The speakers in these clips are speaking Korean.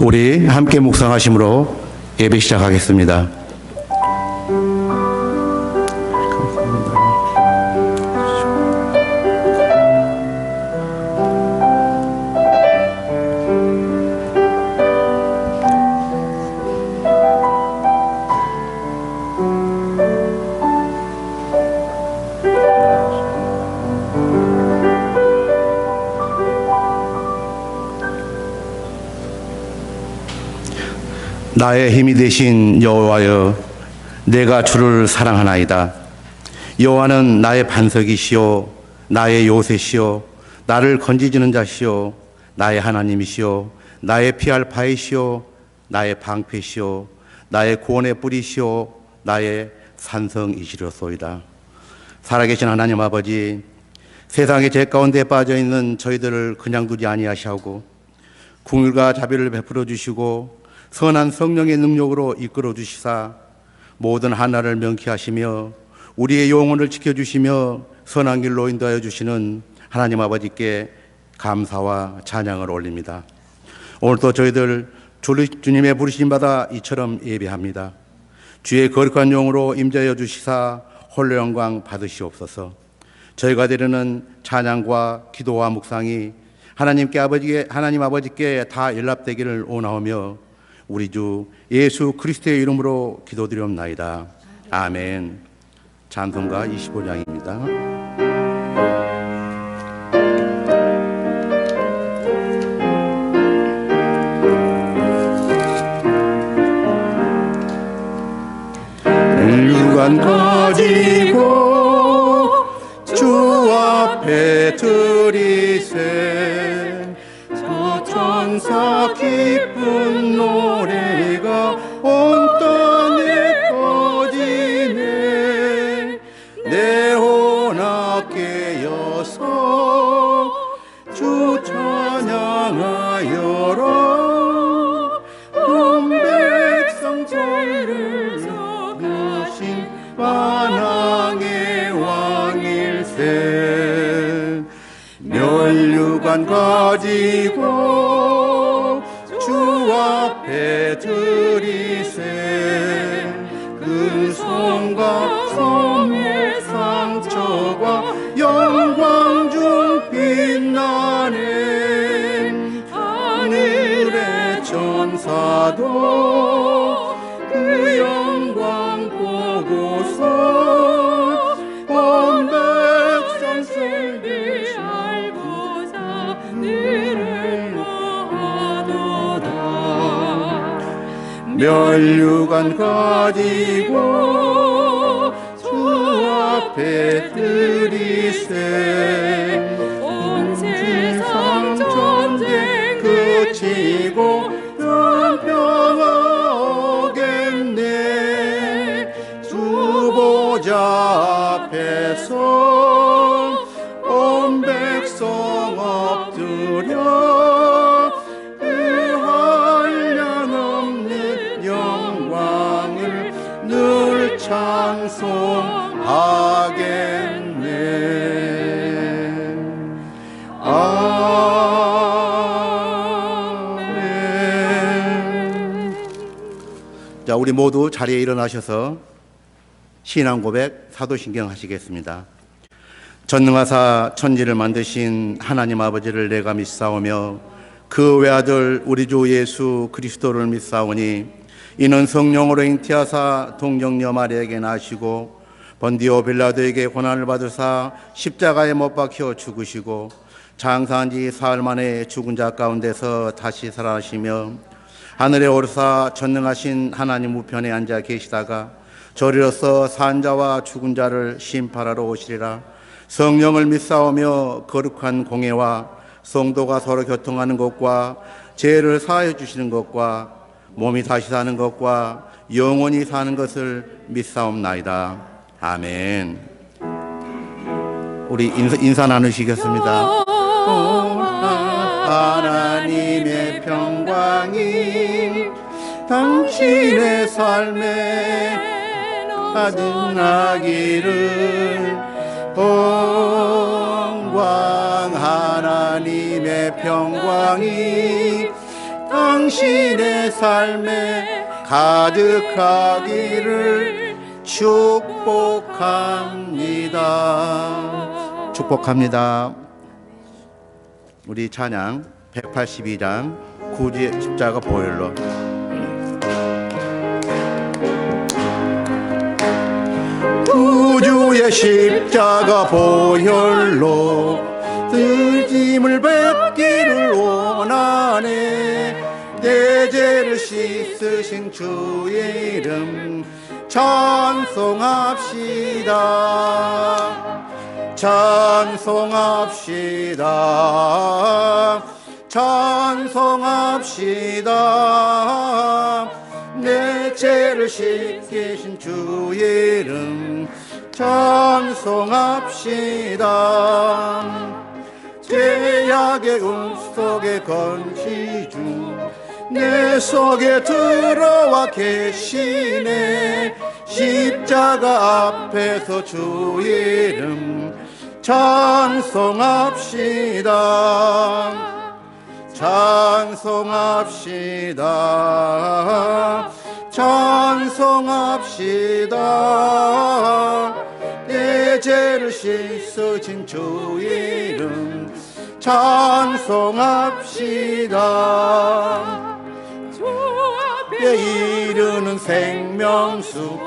우리 함께 묵상하심으로 예배 시작하겠습니다. 나의 힘이 되신 여호와여, 내가 주를 사랑하나이다. 여호와는 나의 반석이시오, 나의 요새시오, 나를 건지주는 자시오, 나의 하나님이시오, 나의 피할 바이시오, 나의 방패시오, 나의 구원의 뿌리시오, 나의 산성이시로소이다. 살아계신 하나님 아버지, 세상의 죄 가운데 빠져있는 저희들을 그냥 두지 아니하시고 긍휼과 자비를 베풀어 주시고 선한 성령의 능력으로 이끌어 주시사 모든 하나를 명쾌하시며 우리의 영혼을 지켜주시며 선한 길로 인도하여 주시는 하나님 아버지께 감사와 찬양을 올립니다. 오늘도 저희들 주님의 부르심 받아 이처럼 예배합니다. 주의 거룩한 영으로 임재하여 주시사 홀로 영광 받으시옵소서. 저희가 드리는 찬양과 기도와 묵상이 하나님 아버지께 다 연락되기를 원하오며 우리 주 예수 그리스도의 이름으로 기도드리옵나이다. 아멘. 찬송가 25장입니다. 일간 가지고 주 앞에 드리세 저 천사 기쁜 노래가 온 땅에 퍼지네. 내 혼악 깨어서 주 찬양하여라. 온 백성 죄를 져주신 만왕의 왕일세. 면류관 가지고 주 앞에 드리세 근손과 섬의 상처가 영광 중 빛나네. 하늘의 천사도 그 영광 보고서 온 백성 승리 알고자 너를 노하도다. 면류관 가지고 주 앞에 드리세 온 세상 전쟁 그치고 큰 평화 오겠네. 주 보좌 앞에서 온 백성 엎드려 그 한량없는 영광을 늘 찬송하겠네. 아멘. 자, 우리 모두 자리에 일어나셔서 신앙 고백 사도신경 하시겠습니다. 전능하사 천지를 만드신 하나님 아버지를 내가 믿사오며 그 외아들 우리 주 예수 그리스도를 믿사오니 이는 성령으로 잉태하사 동정녀 마리아에게 나시고 번디오 빌라도에게 고난을 받으사 십자가에 못 박혀 죽으시고 장사한 지 사흘 만에 죽은 자 가운데서 다시 살아나시며 하늘에 오르사 전능하신 하나님 우편에 앉아 계시다가 저리로서 산 자와 죽은 자를 심판하러 오시리라. 성령을 믿사오며 거룩한 공예와 성도가 서로 교통하는 것과 죄를 사하여 주시는 것과 몸이 다시 사는 것과 영원히 사는 것을 믿사옵나이다. 아멘. 우리 인사 나누시겠습니다. 하나님의 평강이 당신의 삶에 가득하기를. 영광 하나님의 평강이 당신의 삶에 가득하기를 축복합니다. 축복합니다. 우리 찬양 182장 구주의 십자가 보혈로. 구주의 십자가 보혈로 들짐을 뱉기를 원하네. 내 죄를 씻으신 주의 이름 찬송합시다. 찬송합시다. 찬송합시다. 내 죄를 씻기신 주의 이름 찬송합시다. 죄악의 속에 건시 중 내 속에 들어와 계시네. 십자가 앞에서 주의 이름 찬송합시다. 찬송합시다. 찬송합시다. 내 죄를 씻으신 주의 이름 찬송합시다. 주 앞에 이르는 생명수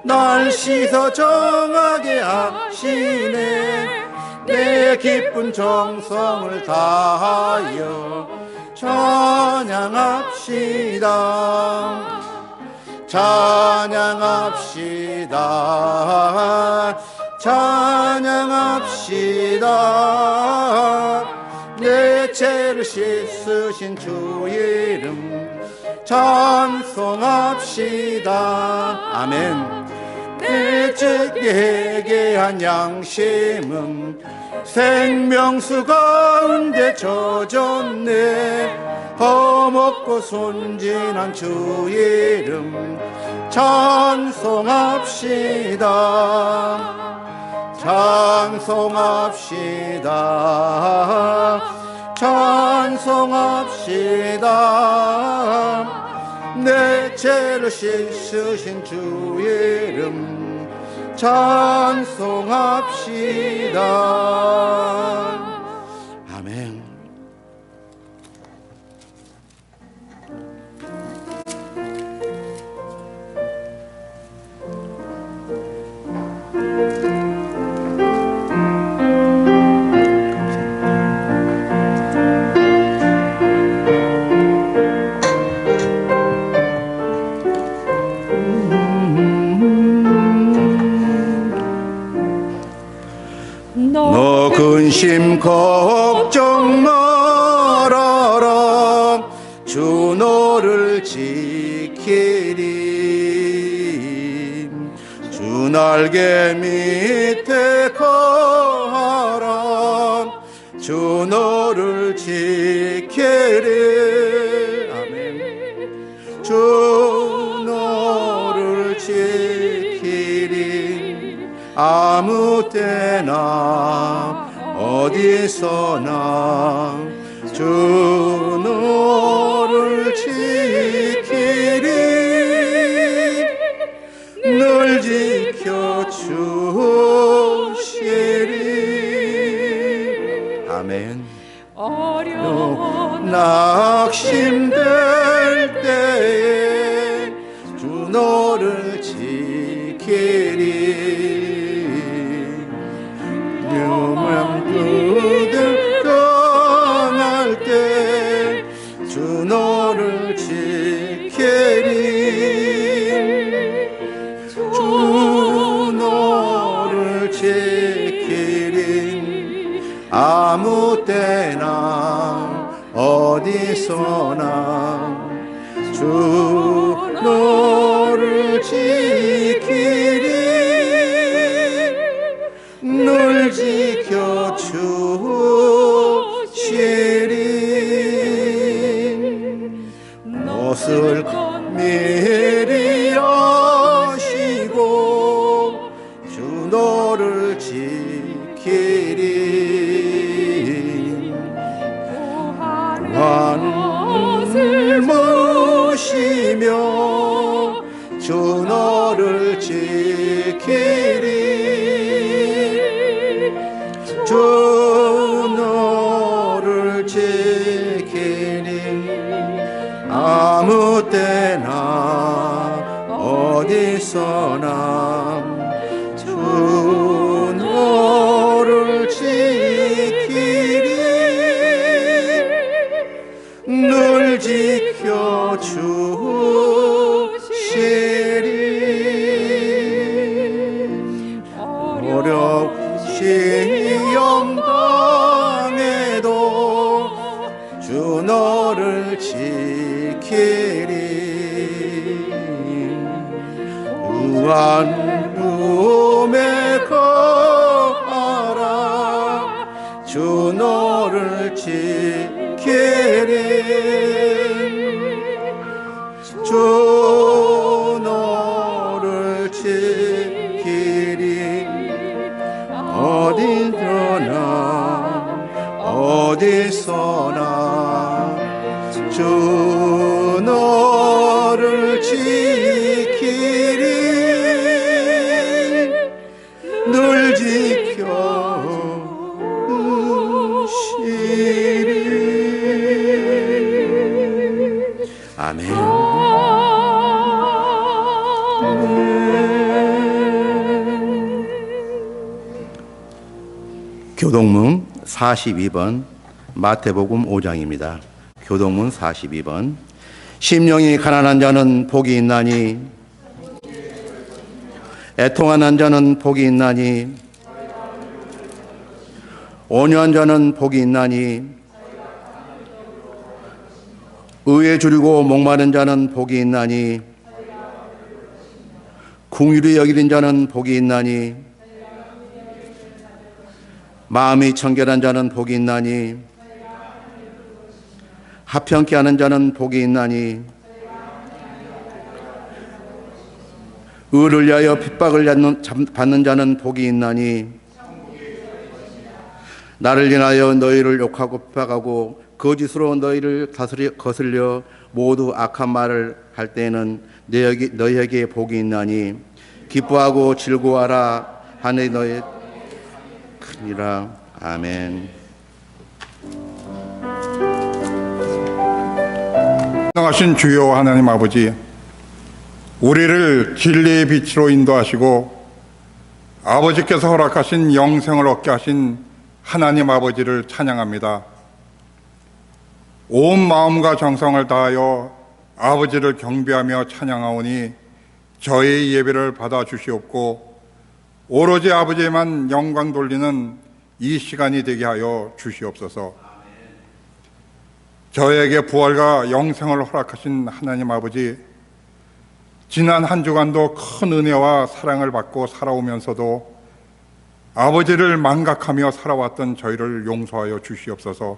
날 씻어 정하게 하시네. 내 기쁜 정성을 다하여 찬양합시다. 찬양합시다. 찬양합시다. 내 죄를 씻으신 주의 이름 찬송합시다. 아멘. 내 죄에게 한 양심은 생명수 가운데 젖었네. 허먹고 순진한 주의 이름 찬송합시다. 찬송합시다. 찬송합시다. 내 죄를 씻으신 주의 이름 찬송합시다. 아멘. 너 근심 걱정 말아라. 주 너를 지키리. 주 날개 밑에 거하라. 주 너를 지키리. 아멘. 주 너를 지키리. 아무 때나 어디서나 주 너를 지키리. 늘 지켜주시리. 아멘. 어려운 낙심될 때에 주 너를 지키리. 위험한 그들 떠날 때 주 너를 지키리. 주 너를 지키리. 아무 때나 어디서나 주 너를 지키리. 늘 지켜주시리. 못을 미리 여시고 주 너를 지키리. 구하는 것을 지키리. 아무 때나 어디서나 주 너를 지키리. 늘 지켜주시리. 어려운 시험 당해도 주 너를 지키리. 무한음에 거하라. 주 너를 지키리. 주 너를 지키리. 어디서나 주 너를 지키리. 늘 지켜주시리. 아멘. 교동문 42번 마태복음 5장입니다. 교동문 42번. 심령이 가난한 자는 복이 있나니 애통한 자는 복이 있나니 온유한 자는 복이 있나니 의에 줄이고 목마른 자는 복이 있나니 긍휼히 여기는 자는 복이 있나니 마음이 청결한 자는 복이 있나니 합평케 하는 자는 복이 있나니 의를 위하여 핍박을 받는 자는 복이 있나니 나를 인하여 너희를 욕하고 핍박하고 거짓으로 너희를 거슬려 모두 악한 말을 할 때에는 너희에게 복이 있나니 기뻐하고 즐거워하라 하니 너희 크니라. 아멘. 전능하신 주여 하나님 아버지, 우리를 진리의 빛으로 인도하시고 아버지께서 허락하신 영생을 얻게 하신 하나님 아버지를 찬양합니다. 온 마음과 정성을 다하여 아버지를 경배하며 찬양하오니 저의 예배를 받아주시옵고 오로지 아버지에만 영광 돌리는 이 시간이 되게 하여 주시옵소서. 저에게 부활과 영생을 허락하신 하나님 아버지, 지난 한 주간도 큰 은혜와 사랑을 받고 살아오면서도 아버지를 망각하며 살아왔던 저희를 용서하여 주시옵소서.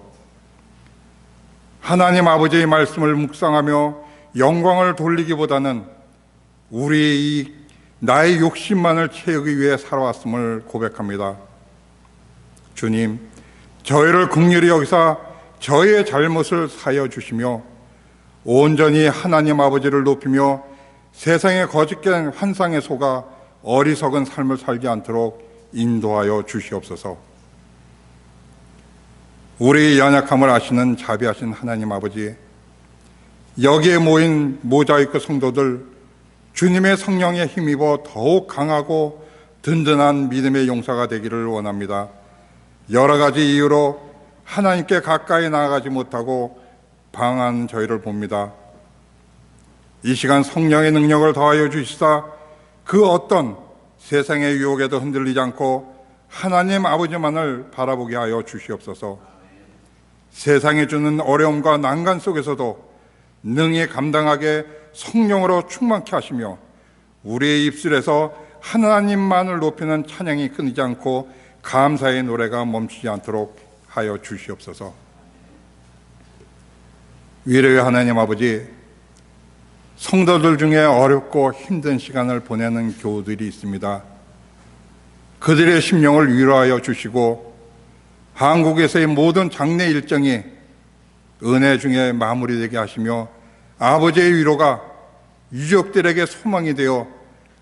하나님 아버지의 말씀을 묵상하며 영광을 돌리기보다는 우리의 나의 욕심만을 채우기 위해 살아왔음을 고백합니다. 주님, 저희를 긍휼히 여기사 저희의 잘못을 사하여 주시며 온전히 하나님 아버지를 높이며 세상의 거짓된 환상에 속아 어리석은 삶을 살지 않도록 인도하여 주시옵소서. 우리의 연약함을 아시는 자비하신 하나님 아버지, 여기에 모인 모자이크 성도들 주님의 성령에 힘입어 더욱 강하고 든든한 믿음의 용사가 되기를 원합니다. 여러 가지 이유로 하나님께 가까이 나아가지 못하고 방황하는 저희를 봅니다. 이 시간 성령의 능력을 더하여 주시사 그 어떤 세상의 유혹에도 흔들리지 않고 하나님 아버지만을 바라보게 하여 주시옵소서. 세상이 주는 어려움과 난간 속에서도 능히 감당하게 성령으로 충만케 하시며 우리의 입술에서 하나님만을 높이는 찬양이 끊이지 않고 감사의 노래가 멈추지 않도록 하여 주시옵소서. 위로의 하나님 아버지, 성도들 중에 어렵고 힘든 시간을 보내는 교우들이 있습니다. 그들의 심령을 위로하여 주시고 한국에서의 모든 장례 일정이 은혜 중에 마무리되게 하시며 아버지의 위로가 유족들에게 소망이 되어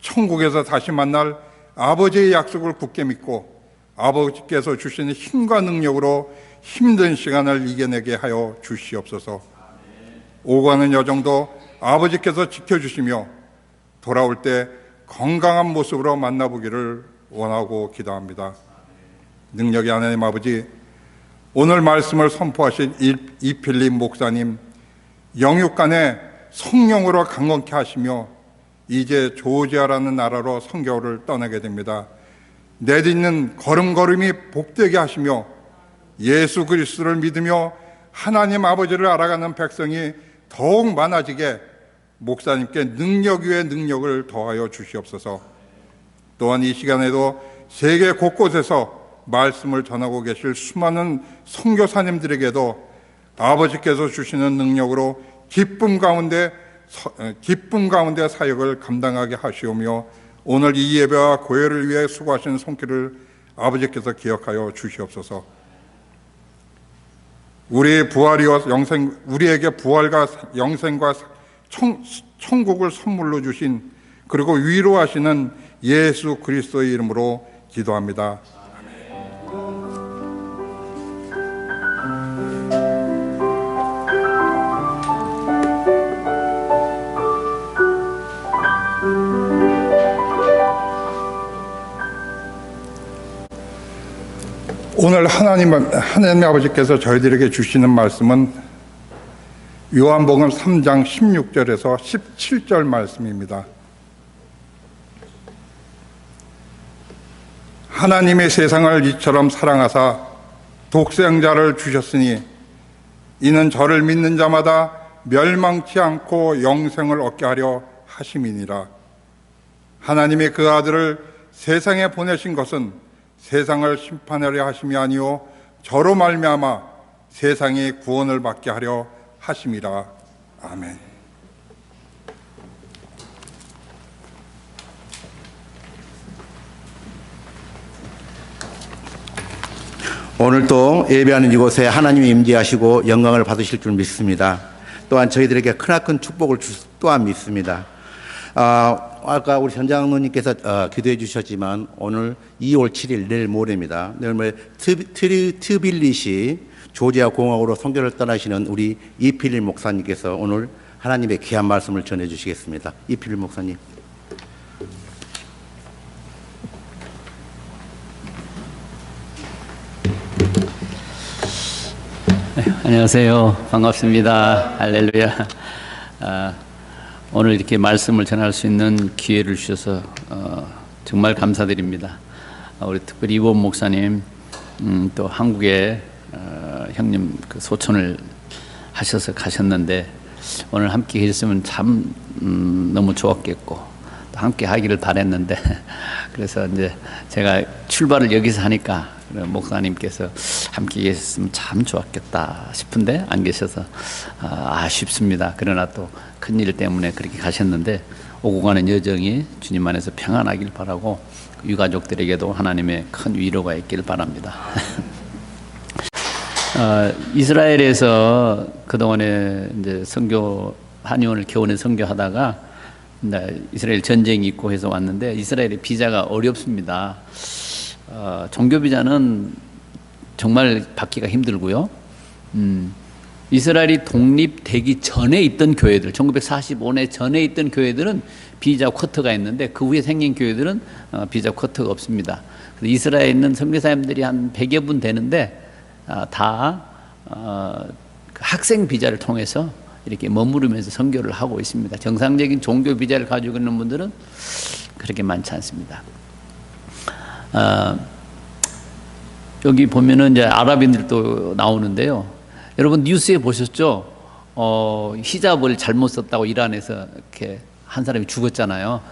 천국에서 다시 만날 아버지의 약속을 굳게 믿고 아버지께서 주시는 힘과 능력으로 힘든 시간을 이겨내게 하여 주시옵소서. 오가는 여정도 아버지께서 지켜주시며 돌아올 때 건강한 모습으로 만나보기를 원하고 기도합니다. 능력의 하나님 아버지, 오늘 말씀을 선포하신 이필립 목사님, 영육간에 성령으로 강건케 하시며 이제 조지아라는 나라로 선교를 떠나게 됩니다. 내딛는 걸음걸음이 복되게 하시며 예수 그리스도를 믿으며 하나님 아버지를 알아가는 백성이 더욱 많아지게 목사님께 능력 위에 능력을 더하여 주시옵소서. 또한 이 시간에도 세계 곳곳에서 말씀을 전하고 계실 수많은 선교사님들에게도 아버지께서 주시는 능력으로 기쁨 가운데 사역을 감당하게 하시오며 오늘 이 예배와 고요를 위해 수고하신 손길을 아버지께서 기억하여 주시옵소서. 우리의 부활이요 영생, 우리에게 부활과 영생과 천국을 선물로 주신 그리고 위로하시는 예수 그리스도의 이름으로 기도합니다. 오늘 하나님 아버지께서 저희들에게 주시는 말씀은 요한복음 3장 16절에서 17절 말씀입니다. 하나님의 세상을 이처럼 사랑하사 독생자를 주셨으니 이는 저를 믿는 자마다 멸망치 않고 영생을 얻게 하려 하심이니라. 하나님의 그 아들을 세상에 보내신 것은 세상을 심판하려 하심이 아니요 저로 말미암아 세상이 구원을 받게 하려 하심이라. 아멘. 오늘 또 예배하는 이곳에 하나님이 임재하시고 영광을 받으실 줄 믿습니다. 또한 저희들에게 크나큰 축복을 또한 믿습니다. 아까 우리 전장로님께서 기도해 주셨지만 오늘 2월 7일 내일 모레입니다. 내일 모레 트빌리시 조지아 공화국으로 선교를 떠나시는 우리 이필립 목사님께서 오늘 하나님의 귀한 말씀을 전해 주시겠습니다. 이필립 목사님. 안녕하세요. 반갑습니다. 할렐루야. 오늘 이렇게 말씀을 전할 수 있는 기회를 주셔서 정말 감사드립니다. 우리 특별히 이원 목사님, 또 한국에 형님 그 소천을 하셔서 가셨는데 오늘 함께 계셨으면 참 너무 좋았겠고 또 함께 하기를 바랬는데 그래서 이제 제가 출발을 여기서 하니까 목사님께서 함께 계셨으면 참 좋았겠다 싶은데 안 계셔서 아쉽습니다. 그러나 또 큰일 때문에 그렇게 가셨는데 오고 가는 여정이 주님 안에서 평안하길 바라고 유가족들에게도 하나님의 큰 위로가 있길 바랍니다. 이스라엘에서 그동안에 이제 선교 한의원을 겨우내 선교하다가 이스라엘 전쟁이 있고 해서 왔는데 이스라엘의 비자가 어렵습니다. 종교 비자는 정말 받기가 힘들고요. 이스라엘이 독립되기 전에 있던 교회들, 1945년 전에 있던 교회들은 비자 쿼터가 있는데 그 후에 생긴 교회들은 비자 쿼터가 없습니다. 이스라엘에 있는 선교사님들이 한 100여 분 되는데 다 학생 비자를 통해서 이렇게 머무르면서 선교를 하고 있습니다. 정상적인 종교 비자를 가지고 있는 분들은 그렇게 많지 않습니다. 여기 보면은 이제 아랍인들도 나오는데요. 여러분 뉴스에 보셨죠? 히잡을 잘못 썼다고 이란에서 이렇게 한 사람이 죽었잖아요.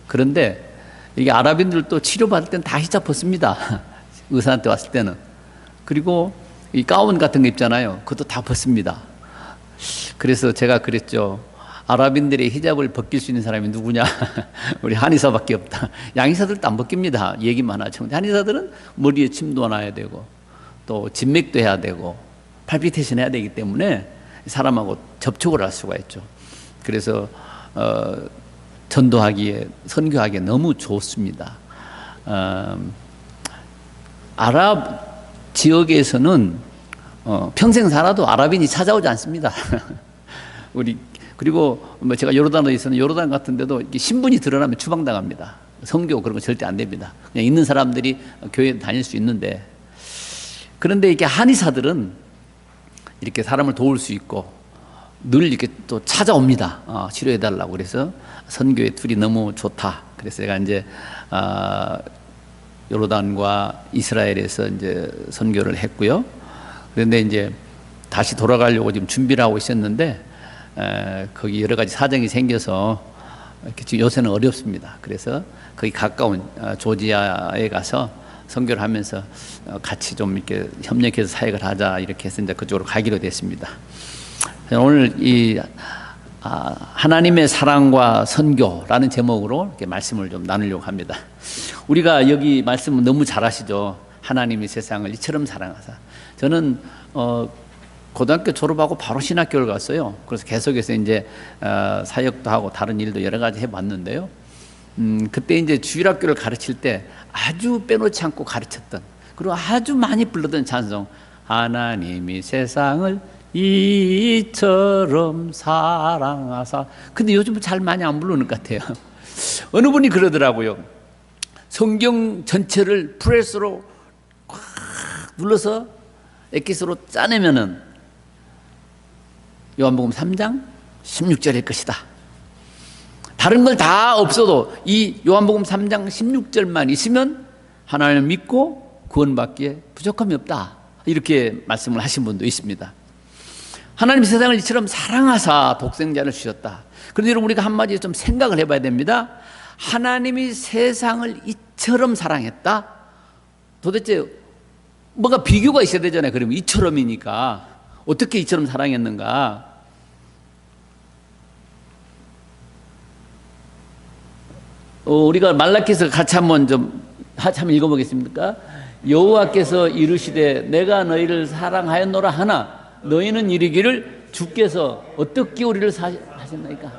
그런데 이게 아랍인들도 치료받을 때는 다 히잡 벗습니다. 의사한테 왔을 때는. 그리고 이 가운 같은 거 입잖아요. 그것도 다 벗습니다. 그래서 제가 그랬죠. 아랍인들의 히잡을 벗길 수 있는 사람이 누구냐? 우리 한의사밖에 없다. 양의사들도 안 벗깁니다. 얘기만 하죠. 한의사들은 머리에 침도 놔야 되고 또 진맥도 해야 되고 팔피테이션 해야 되기 때문에 사람하고 접촉을 할 수가 있죠. 그래서 전도하기에 선교하기에 너무 좋습니다. 아랍 지역에서는 평생 살아도 아랍인이 찾아오지 않습니다. 그리고 뭐 제가 요르단에 있었는 요르단 같은 데도 신분이 드러나면 추방당합니다. 선교 그런 거 절대 안 됩니다. 그냥 있는 사람들이 교회 다닐 수 있는데, 그런데 이렇게 한의사들은 이렇게 사람을 도울 수 있고 늘 이렇게 또 찾아옵니다. 치료해달라고. 그래서 선교의 툴이 너무 좋다. 그래서 제가 이제 요르단과 이스라엘에서 이제 선교를 했고요. 그런데 이제 다시 돌아가려고 지금 준비를 하고 있었는데 거기 여러 가지 사정이 생겨서 지금 요새는 어렵습니다. 그래서 거기 가까운 조지아에 가서 선교를 하면서 같이 좀 이렇게 협력해서 사역을 하자 이렇게 해서 이제 그쪽으로 가기로 됐습니다. 오늘 이 하나님의 사랑과 선교라는 제목으로 이렇게 말씀을 좀 나누려고 합니다. 우리가 여기 말씀은 너무 잘 아시죠? 하나님이 세상을 이처럼 사랑하사. 저는 고등학교 졸업하고 바로 신학교를 갔어요. 그래서 계속해서 이제 사역도 하고 다른 일도 여러 가지 해봤는데요. 그때 이제 주일학교를 가르칠 때 아주 빼놓지 않고 가르쳤던, 그리고 아주 많이 불렀던 찬송, 하나님이 세상을 이처럼 사랑하사. 근데 요즘은 잘 많이 안 부르는 것 같아요. 어느 분이 그러더라고요. 성경 전체를 프레스로 꽉 눌러서 엑기스로 짜내면은 요한복음 3장 16절일 것이다. 다른 걸 다 없어도 이 요한복음 3장 16절만 있으면 하나님을 믿고 구원받기에 부족함이 없다. 이렇게 말씀을 하신 분도 있습니다. 하나님 세상을 이처럼 사랑하사 독생자를 주셨다. 그런데 여러분, 우리가 한마디 좀 생각을 해봐야 됩니다. 하나님이 세상을 이처럼 사랑했다? 도대체 뭔가 비교가 있어야 되잖아요. 그러면 이처럼이니까 어떻게 이처럼 사랑했는가? 우리가 말라기서 같이 한번 읽어보겠습니까? 여호와께서 이르시되 내가 너희를 사랑하였노라 하나 너희는 이르기를 주께서 어떻게 우리를 하셨나이까?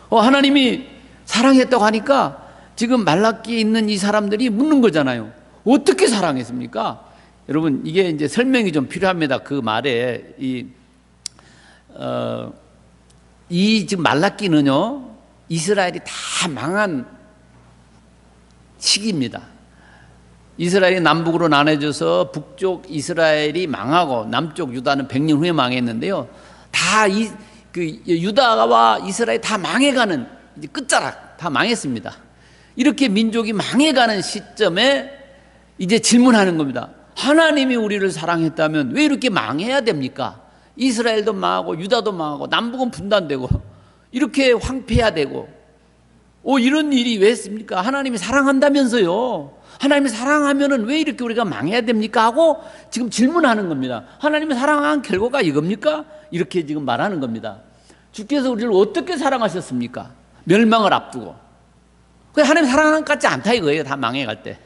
하나님이 사랑했다고 하니까 지금 말라기에 있는 이 사람들이 묻는 거잖아요. 어떻게 사랑했습니까? 여러분, 이게 이제 설명이 좀 필요합니다. 그 말에 이 지금 말라기는요, 이스라엘이 다 망한 시기입니다. 이스라엘이 남북으로 나눠져서 북쪽 이스라엘이 망하고 남쪽 유다는 100년 후에 망했는데요. 다 유다와 이스라엘이 다 망해가는 이제 끝자락 다 망했습니다. 이렇게 민족이 망해가는 시점에 이제 질문하는 겁니다. 하나님이 우리를 사랑했다면 왜 이렇게 망해야 됩니까? 이스라엘도 망하고 유다도 망하고 남북은 분단되고 이렇게 황폐해야 되고 이런 일이 왜 했습니까? 하나님이 사랑한다면서요. 하나님이 사랑하면은 왜 이렇게 우리가 망해야 됩니까? 하고 지금 질문하는 겁니다. 하나님이 사랑한 결과가 이겁니까? 이렇게 지금 말하는 겁니다. 주께서 우리를 어떻게 사랑하셨습니까? 멸망을 앞두고. 하나님 사랑한 것 같지 않다 이거예요. 다 망해갈 때.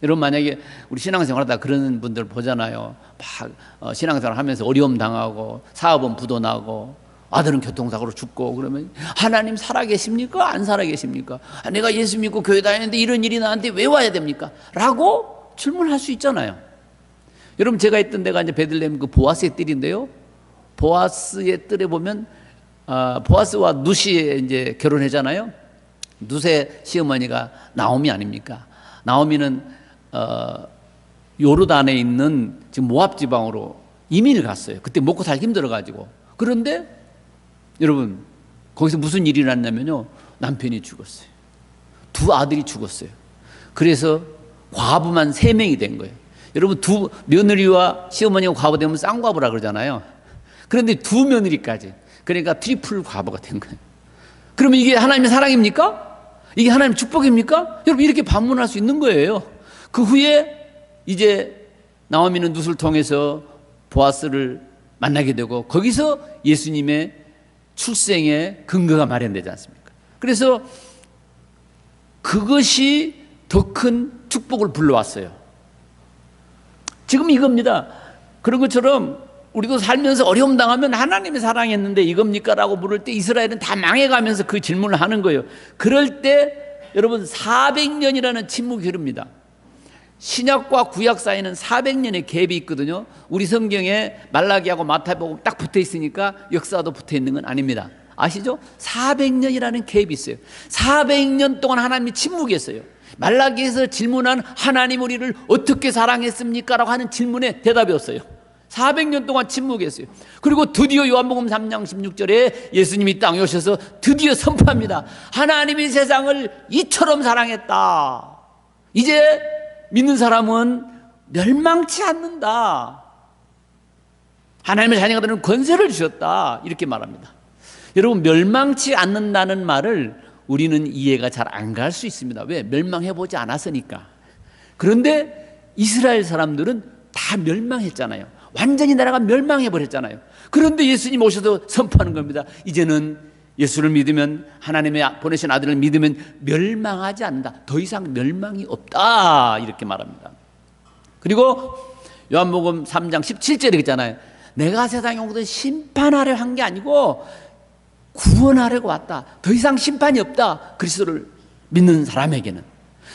여러분, 만약에 우리 신앙생활하다 그런 분들 보잖아요. 막 신앙생활 하면서 어려움 당하고 사업은 부도나고 아들은 교통사고로 죽고 그러면 하나님 살아계십니까? 안 살아계십니까? 내가 예수 믿고 교회 다니는데 이런 일이 나한테 왜 와야 됩니까? 라고 질문할 수 있잖아요. 여러분, 제가 있던 데가 이제 베들레헴 그 보아스의 뜰인데요. 보아스의 뜰에 보면 보아스와 누시에 이제 결혼하잖아요. 누세 시어머니가 나오미 아닙니까? 나오미는 요르단에 있는 지금 모압 지방으로 이민을 갔어요. 그때 먹고 살기 힘들어가지고. 그런데 여러분, 거기서 무슨 일이 났냐면요, 남편이 죽었어요. 두 아들이 죽었어요. 그래서 과부만 3명이 된 거예요. 여러분, 두 며느리와 시어머니가 과부되면 쌍과부라 그러잖아요. 그런데 두 며느리까지, 그러니까 트리플 과부가 된 거예요. 그러면 이게 하나님의 사랑입니까? 이게 하나님의 축복입니까? 여러분, 이렇게 반문할 수 있는 거예요. 그 후에 이제 나오미는 룻을 통해서 보아스를 만나게 되고 거기서 예수님의 출생의 근거가 마련되지 않습니까? 그래서 그것이 더 큰 축복을 불러왔어요. 지금 이겁니다. 그런 것처럼 우리도 살면서 어려움 당하면 하나님이 사랑했는데 이겁니까? 라고 물을 때 이스라엘은 다 망해가면서 그 질문을 하는 거예요. 그럴 때 여러분 400년이라는 침묵이 흐릅니다. 신약과 구약 사이에는 400년의 갭이 있거든요. 우리 성경에 말라기하고 마태복음 딱 붙어 있으니까 역사도 붙어 있는 건 아닙니다. 아시죠? 400년이라는 갭이 있어요. 400년 동안 하나님이 침묵했어요. 말라기에서 질문한 하나님 우리를 어떻게 사랑했습니까? 라고 하는 질문에 대답이었어요. 400년 동안 침묵했어요. 그리고 드디어 요한복음 3장 16절에 예수님이 땅에 오셔서 드디어 선포합니다. 하나님이 세상을 이처럼 사랑했다. 이제 믿는 사람은 멸망치 않는다. 하나님의 자녀가 되는 권세를 주셨다. 이렇게 말합니다. 여러분, 멸망치 않는다는 말을 우리는 이해가 잘 안 갈 수 있습니다. 왜? 멸망해보지 않았으니까. 그런데 이스라엘 사람들은 다 멸망했잖아요. 완전히 나라가 멸망해버렸잖아요. 그런데 예수님 오셔서 선포하는 겁니다. 이제는 예수를 믿으면, 하나님의 보내신 아들을 믿으면 멸망하지 않는다. 더 이상 멸망이 없다. 이렇게 말합니다. 그리고 요한복음 3장 17절에 있잖아요. 내가 세상에 온 것은 심판하려 한 게 아니고 구원하려고 왔다. 더 이상 심판이 없다. 그리스도를 믿는 사람에게는.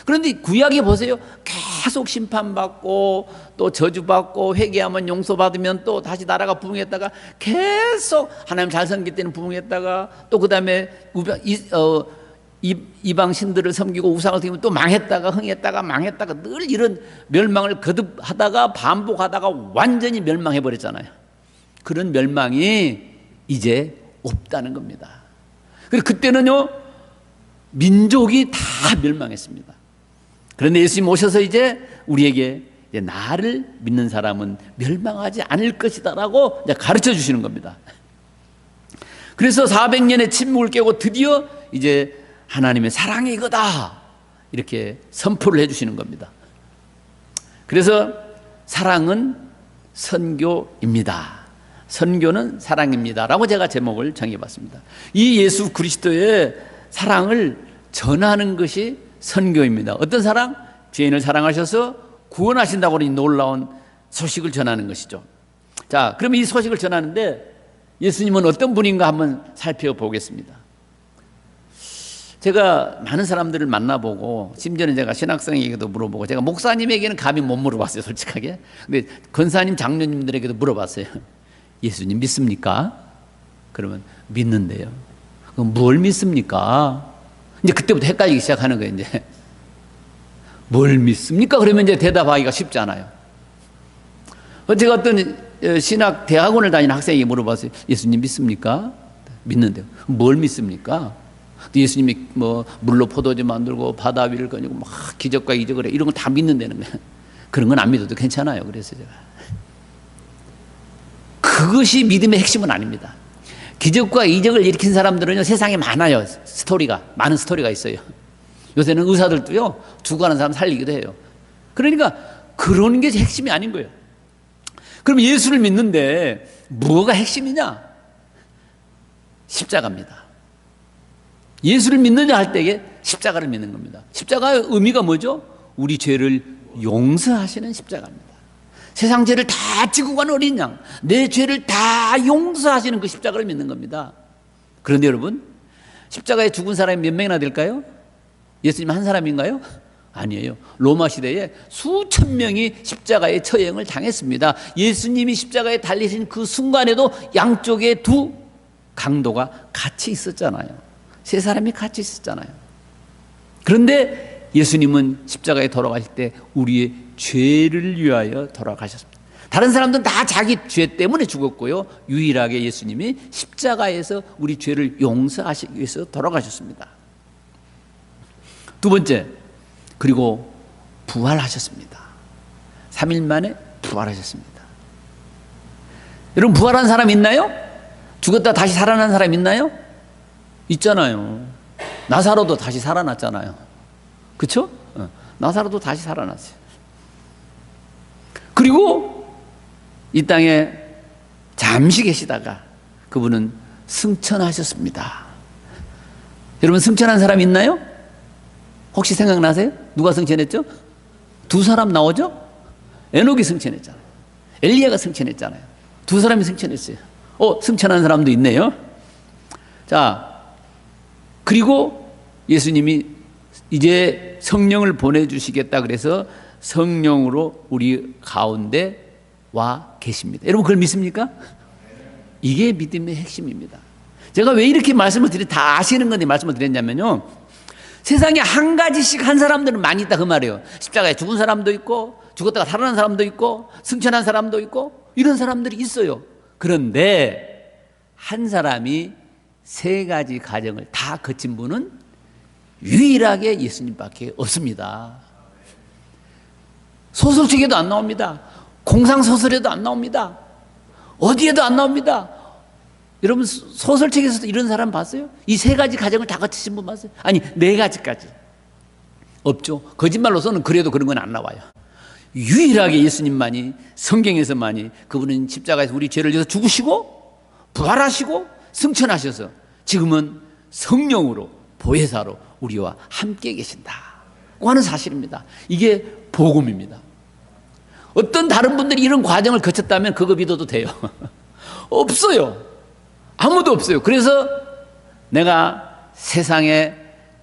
그런데 구약에 보세요. 계속 심판받고 또 저주받고 회개하면 용서받으면 또 다시 나라가 부흥했다가 계속 하나님 잘 섬길 때는 부흥했다가 또 그 다음에 이방 신들을 섬기고 우상을 섬기면 또 망했다가 흥했다가 망했다가 늘 이런 멸망을 거듭하다가 반복하다가 완전히 멸망해버렸잖아요. 그런 멸망이 이제 없다는 겁니다. 그리고 그때는요, 민족이 다 멸망했습니다. 그런데 예수님 오셔서 이제 우리에게 이제 나를 믿는 사람은 멸망하지 않을 것이다라고 이제 가르쳐 주시는 겁니다. 그래서 400년의 침묵을 깨고 드디어 이제 하나님의 사랑이 이거다 이렇게 선포를 해주시는 겁니다. 그래서 사랑은 선교입니다. 선교는 사랑입니다라고 제가 제목을 정해봤습니다. 이 예수 그리스도의 사랑을 전하는 것이 선교입니다. 어떤 사랑? 죄인을 사랑하셔서 구원하신다고 하는 놀라운 소식을 전하는 것이죠. 자, 그럼 이 소식을 전하는데 예수님은 어떤 분인가 한번 살펴보겠습니다. 제가 많은 사람들을 만나보고 심지어는 제가 신학생에게도 물어보고 제가 목사님에게는 감히 못 물어봤어요, 솔직하게. 근데 권사님, 장로님들에게도 물어봤어요. 예수님 믿습니까? 그러면 믿는데요. 그럼 뭘 믿습니까? 이제 그때부터 헷갈리기 시작하는 거예요, 이제. 뭘 믿습니까? 그러면 이제 대답하기가 쉽잖아요. 제가 어떤 신학 대학원을 다니는 학생에게 물어봤어요. 예수님 믿습니까? 믿는데요. 뭘 믿습니까? 예수님이 뭐 물로 포도주 만들고 바다 위를 거니고 막 기적과 이적을 해. 이런 걸 다 믿는다는 거예요. 그런 건 안 믿어도 괜찮아요. 그래서 제가. 그것이 믿음의 핵심은 아닙니다. 기적과 이적을 일으킨 사람들은요, 세상에 많아요. 많은 스토리가 있어요. 요새는 의사들도요, 죽어가는 사람 살리기도 해요. 그러니까 그런 게 핵심이 아닌 거예요. 그럼 예수를 믿는데 뭐가 핵심이냐? 십자가입니다. 예수를 믿느냐 할 때에 십자가를 믿는 겁니다. 십자가의 의미가 뭐죠? 우리 죄를 용서하시는 십자가입니다. 세상 죄를 다 지고 간 어린 양, 내 죄를 다 용서하시는 그 십자가를 믿는 겁니다. 그런데 여러분, 십자가에 죽은 사람이 몇 명이나 될까요? 예수님 한 사람인가요? 아니에요. 로마 시대에 수천 명이 십자가의 처형을 당했습니다. 예수님이 십자가에 달리신 그 순간에도 양쪽에 두 강도가 같이 있었잖아요. 세 사람이 같이 있었잖아요. 그런데 예수님은 십자가에 돌아가실 때 우리의 죄를 위하여 돌아가셨습니다. 다른 사람들은 다 자기 죄 때문에 죽었고요, 유일하게 예수님이 십자가에서 우리 죄를 용서하시기 위해서 돌아가셨습니다. 두 번째, 그리고 부활하셨습니다. 3일 만에 부활하셨습니다. 여러분, 부활한 사람 있나요? 죽었다 다시 살아난 사람 있나요? 있잖아요. 나사로도 다시 살아났잖아요. 그렇죠? 나사로도 다시 살아났어요. 그리고 이 땅에 잠시 계시다가 그분은 승천하셨습니다. 여러분, 승천한 사람 있나요? 혹시 생각나세요? 누가 승천했죠? 두 사람 나오죠? 에녹이 승천했잖아요. 엘리야가 승천했잖아요. 두 사람이 승천했어요. 승천한 사람도 있네요. 자, 그리고 예수님이 이제 성령을 보내주시겠다 그래서 성령으로 우리 가운데 와 계십니다. 여러분 그걸 믿습니까? 이게 믿음의 핵심입니다. 제가 왜 이렇게 말씀을 다 아시는 건데 말씀을 드렸냐면요, 세상에 한 가지씩 한 사람들은 많이 있다 그 말이에요. 십자가에 죽은 사람도 있고 죽었다가 살아난 사람도 있고 승천한 사람도 있고 이런 사람들이 있어요. 그런데 한 사람이 세 가지 과정을 다 거친 분은 유일하게 예수님밖에 없습니다. 소설책에도 안 나옵니다. 공상소설에도 안 나옵니다. 어디에도 안 나옵니다. 여러분 소설책에서도 이런 사람 봤어요? 이 세 가지 과정을 다 거치신 분 봤어요? 아니 네 가지까지 없죠. 거짓말로서는 그래도 그런 건 안 나와요. 유일하게 예수님만이, 성경에서만이, 그분은 십자가에서 우리 죄를 위해서 죽으시고 부활하시고 승천하셔서 지금은 성령으로 보혜사로 우리와 함께 계신다고 하는 사실입니다. 이게 복음입니다. 어떤 다른 분들이 이런 과정을 거쳤다면 그거 믿어도 돼요. 없어요. 아무도 없어요. 그래서 내가 세상에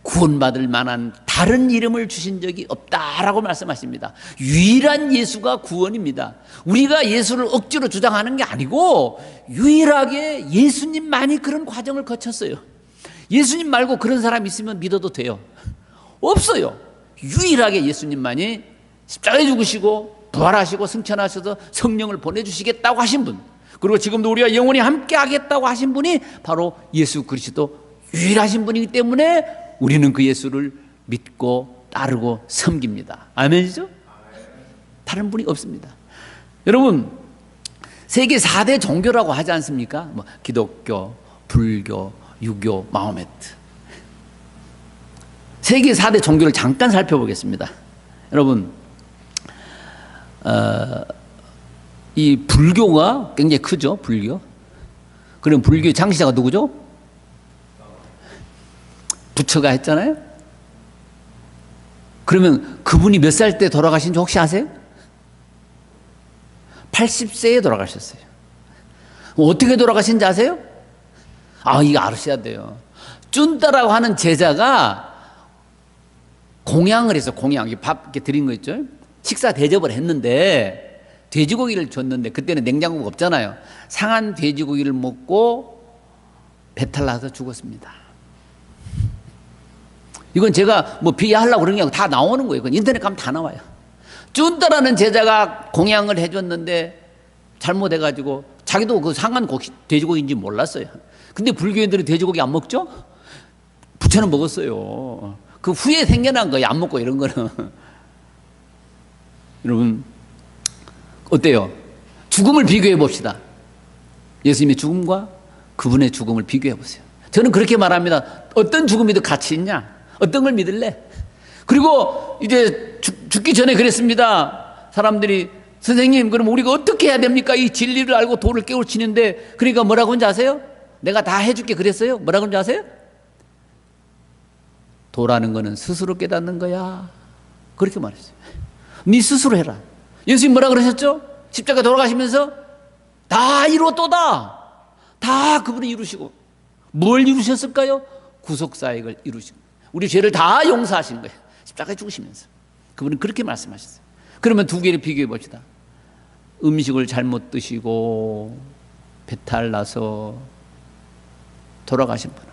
구원받을 만한 다른 이름을 주신 적이 없다라고 말씀하십니다. 유일한 예수가 구원입니다. 우리가 예수를 억지로 주장하는 게 아니고 유일하게 예수님만이 그런 과정을 거쳤어요. 예수님 말고 그런 사람 있으면 믿어도 돼요. 없어요. 유일하게 예수님만이 십자가에 죽으시고 부활하시고 승천하셔서 성령을 보내주시겠다고 하신 분, 그리고 지금도 우리가 영원히 함께 하겠다고 하신 분이 바로 예수 그리스도 유일하신 분이기 때문에 우리는 그 예수를 믿고 따르고 섬깁니다. 아멘이죠? 다른 분이 없습니다. 여러분 세계 4대 종교라고 하지 않습니까? 뭐 기독교, 불교, 유교, 마호메트. 세계 4대 종교를 잠깐 살펴보겠습니다. 여러분 이 불교가 굉장히 크죠. 불교. 그럼 불교의 창시자가 누구죠? 부처가 했잖아요. 그러면 그분이 몇 살 때 돌아가신지 혹시 아세요? 80세에 돌아가셨어요. 어떻게 돌아가신지 아세요? 이거 알으셔야 돼요. 쭌따라고 하는 제자가 공양을 해서, 공양, 밥 이렇게 드린 거 있죠? 식사 대접을 했는데 돼지고기를 줬는데 그때는 냉장고가 없잖아요. 상한 돼지고기를 먹고 배탈 나서 죽었습니다. 이건 제가 뭐 비하하려고 그런 게 아니고 다 나오는 거예요. 이건 인터넷 가면 다 나와요. 쭌따라는 제자가 공양을 해줬는데 잘못해가지고 자기도 그 상한 돼지고기인지 몰랐어요. 근데 불교인들은 돼지고기 안 먹죠? 부처는 먹었어요. 그 후에 생겨난 거예요. 안 먹고 이런 거는. 여러분 어때요? 죽음을 비교해 봅시다. 예수님의 죽음과 그분의 죽음을 비교해 보세요. 저는 그렇게 말합니다. 어떤 죽음이 더 가치 있냐? 어떤 걸 믿을래? 그리고 이제 죽기 전에 그랬습니다. 사람들이 선생님 그럼 우리가 어떻게 해야 됩니까? 이 진리를 알고 도를 깨우치는데, 그러니까 뭐라고 하는지 아세요? 내가 다 해줄게 그랬어요. 뭐라고 하는지 아세요? 도라는 거는 스스로 깨닫는 거야. 그렇게 말했어요. 네 스스로 해라. 예수님 뭐라 그러셨죠? 십자가 돌아가시면서 다 이루었도다. 다 그분이 이루시고, 뭘 이루셨을까요? 구속사역을 이루시고 우리 죄를 다 용서하신 거예요. 십자가에 죽으시면서. 그분은 그렇게 말씀하셨어요. 그러면 두 개를 비교해 봅시다. 음식을 잘못 드시고 배탈 나서 돌아가신 분하고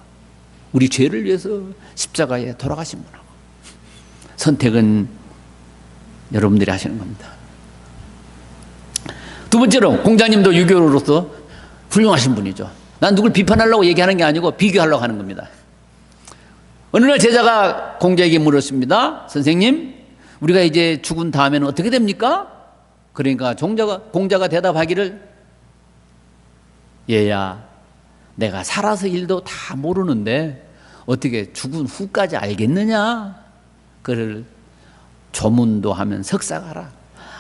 우리 죄를 위해서 십자가에 돌아가신 분하고, 선택은 여러분들이 하시는 겁니다. 두 번째로 공자님도 유교로서 훌륭하신 분이죠. 난 누굴 비판하려고 얘기하는 게 아니고 비교하려고 하는 겁니다. 어느 날 제자가 공자에게 물었습니다. 선생님, 우리가 이제 죽은 다음에는 어떻게 됩니까? 그러니까 공자가 대답하기를, 얘야, 내가 살아서 일도 다 모르는데 어떻게 죽은 후까지 알겠느냐? 그를 조문도 하면 석사가라.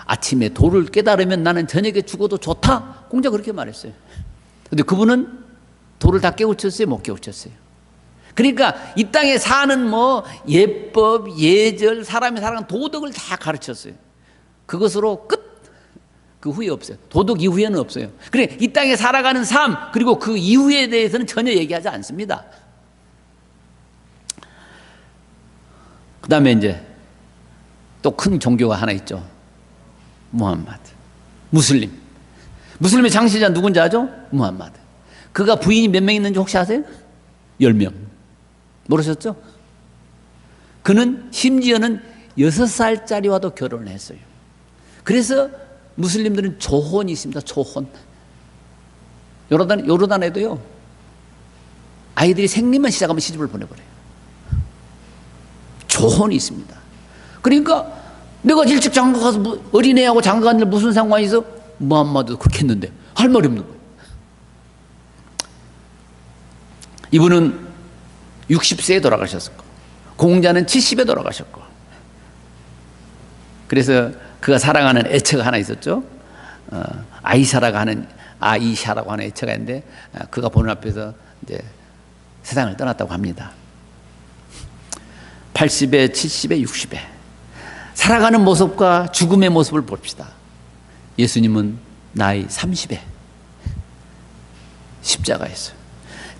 아침에 도를 깨달으면 나는 저녁에 죽어도 좋다. 공자가 그렇게 말했어요. 근데 그분은 도를 다 깨우쳤어요? 못 깨우쳤어요? 그러니까 이 땅에 사는 뭐 예법, 예절, 사람이 살아가는 도덕을 다 가르쳤어요. 그것으로 끝. 그 후에 없어요. 도덕 이후에는 없어요. 그래, 이 땅에 살아가는 삶, 그리고 그 이후에 대해서는 전혀 얘기하지 않습니다. 그 다음에 이제 또 큰 종교가 하나 있죠. 무함마드. 무슬림의 장시자 누군지 아죠? 무함마드. 그가 부인이 몇 명 있는지 혹시 아세요? 10명. 모르셨죠? 그는 심지어는 6살짜리와도 결혼을 했어요. 그래서 무슬림들은 조혼이 있습니다. 조혼. 요르단에도요, 아이들이 생리만 시작하면 시집을 보내버려요. 조혼이 있습니다. 그러니까 내가 일찍 장가 가서 어린애하고 장가 가는 데 무슨 상관이 있어? 무함마드도 그렇게 했는데 할 말이 없는 거예요. 이분은 60세에 돌아가셨고, 공자는 70에 돌아가셨고, 그래서 그가 사랑하는 애처가 하나 있었죠. 아이샤라고 하는 애처가 있는데, 그가 보는 앞에서 이제 세상을 떠났다고 합니다. 80에, 70에, 60에 살아가는 모습과 죽음의 모습을 봅시다. 예수님은 나이 30에 십자가에서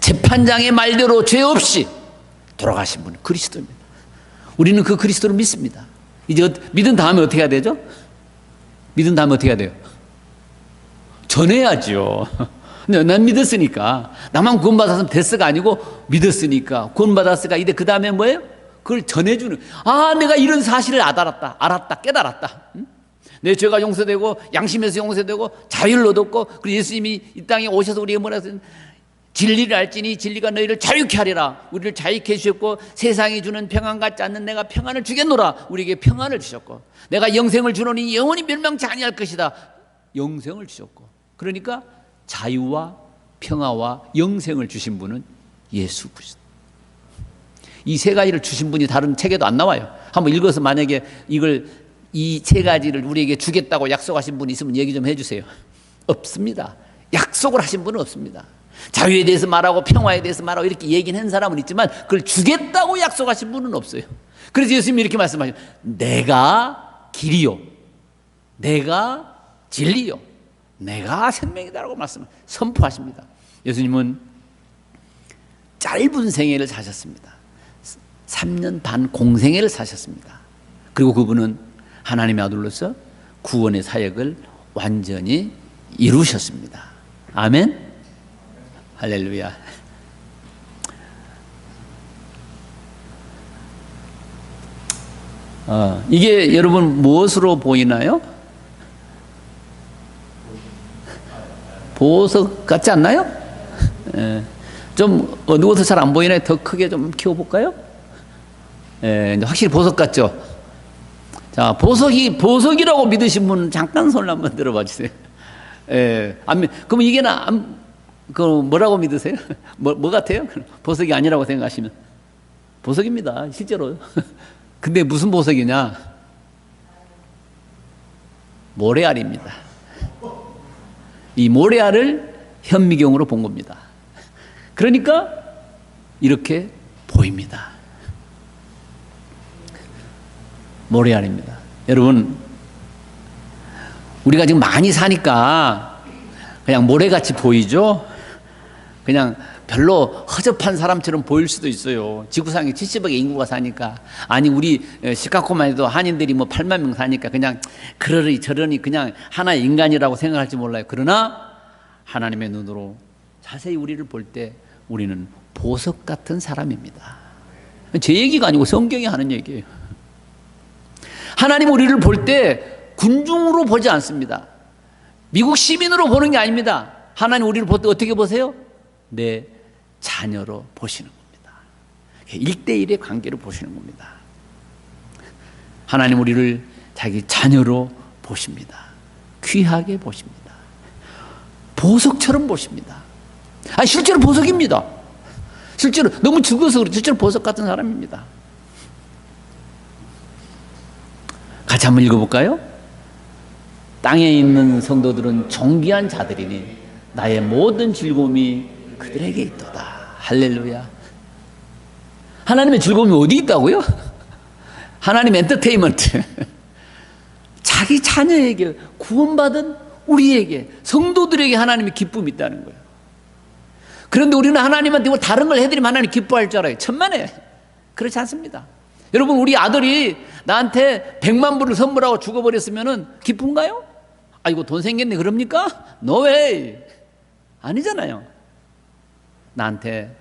재판장의 말대로 죄 없이 돌아가신 분은 그리스도입니다. 우리는 그 그리스도를 믿습니다. 이제 믿은 다음에 어떻게 해야 되죠? 믿은 다음에 어떻게 해야 돼요? 전해야죠. 난 믿었으니까. 나만 구원받았으면 됐어가 아니고 믿었으니까, 구원받았으니까 이제 그 다음에 뭐예요? 그걸 전해주는. 내가 이런 사실을 알았다, 깨달았다. 내 죄가 용서되고 양심에서 용서되고 자유를 얻었고, 그리고 예수님이 이 땅에 오셔서 우리에게 뭐라 했어요? 진리를 알지니 진리가 너희를 자유케 하리라. 우리를 자유케 해주셨고, 세상이 주는 평안 같지 않는 내가 평안을 주겠노라. 우리에게 평안을 주셨고, 내가 영생을 주노니 영원히 멸망치 아니할 것이다. 영생을 주셨고, 그러니까 자유와 평화와 영생을 주신 분은 예수 그리스도. 이 세 가지를 주신 분이 다른 책에도 안 나와요. 한번 읽어서 만약에 이 세 가지를 우리에게 주겠다고 약속하신 분이 있으면 얘기 좀 해주세요. 없습니다. 약속을 하신 분은 없습니다. 자유에 대해서 말하고 평화에 대해서 말하고 이렇게 얘기는 한 사람은 있지만, 그걸 주겠다고 약속하신 분은 없어요. 그래서 예수님이 이렇게 말씀하셔요. 내가 길이요, 내가 진리요, 내가 생명이다라고 선포하십니다. 예수님은 짧은 생애를 사셨습니다. 3년 반 공생애를 사셨습니다. 그리고 그분은 하나님의 아들로서 구원의 사역을 완전히 이루셨습니다. 아멘. 할렐루야. 이게 여러분 무엇으로 보이나요? 보석 같지 않나요? 좀 어두워서 잘 안 보이나요? 더 크게 좀 키워볼까요? 이제 확실히 보석 같죠? 자, 보석이라고 믿으신 분 잠깐 손을 한번 들어봐 주세요. 그럼 이게 뭐라고 믿으세요? 뭐 같아요? 보석이 아니라고 생각하시면. 보석입니다, 실제로. 근데 무슨 보석이냐? 모래알입니다. 이 모래알을 현미경으로 본 겁니다. 그러니까 이렇게 보입니다. 모래알입니다. 여러분, 우리가 지금 많이 사니까 그냥 모래같이 보이죠? 그냥 별로 허접한 사람처럼 보일 수도 있어요. 지구상에 70억의 인구가 사니까. 아니, 우리 시카고만 해도 한인들이 8만 명 사니까 그냥 그러니 저러니 그냥 하나의 인간이라고 생각할지 몰라요. 그러나 하나님의 눈으로 자세히 우리를 볼 때 우리는 보석 같은 사람입니다. 제 얘기가 아니고 성경이 하는 얘기예요. 하나님 우리를 볼 때 군중으로 보지 않습니다. 미국 시민으로 보는 게 아닙니다. 하나님 우리를 볼 때 어떻게 보세요? 내 자녀로 보시는 겁니다. 1대1의 관계로 보시는 겁니다. 하나님 우리를 자기 자녀로 보십니다. 귀하게 보십니다. 보석처럼 보십니다. 실제로 보석입니다. 실제로 너무 죽어서 그렇죠. 실제로 보석 같은 사람입니다. 같이 한번 읽어볼까요? 땅에 있는 성도들은 존귀한 자들이니 나의 모든 즐거움이 그들에게 있도다. 할렐루야. 하나님의 즐거움이 어디 있다고요? 하나님 엔터테인먼트. 자기 자녀에게, 구원받은 우리에게, 성도들에게 하나님의 기쁨이 있다는 거예요. 그런데 우리는 하나님한테 뭐 다른 걸 해드리면 하나님 기뻐할 줄 알아요. 천만에 그렇지 않습니다. 여러분, 우리 아들이 나한테 100만 불을 선물하고 죽어버렸으면 기쁜가요? 아이고 돈 생겼네 그럽니까? No way. 아니잖아요. 나한테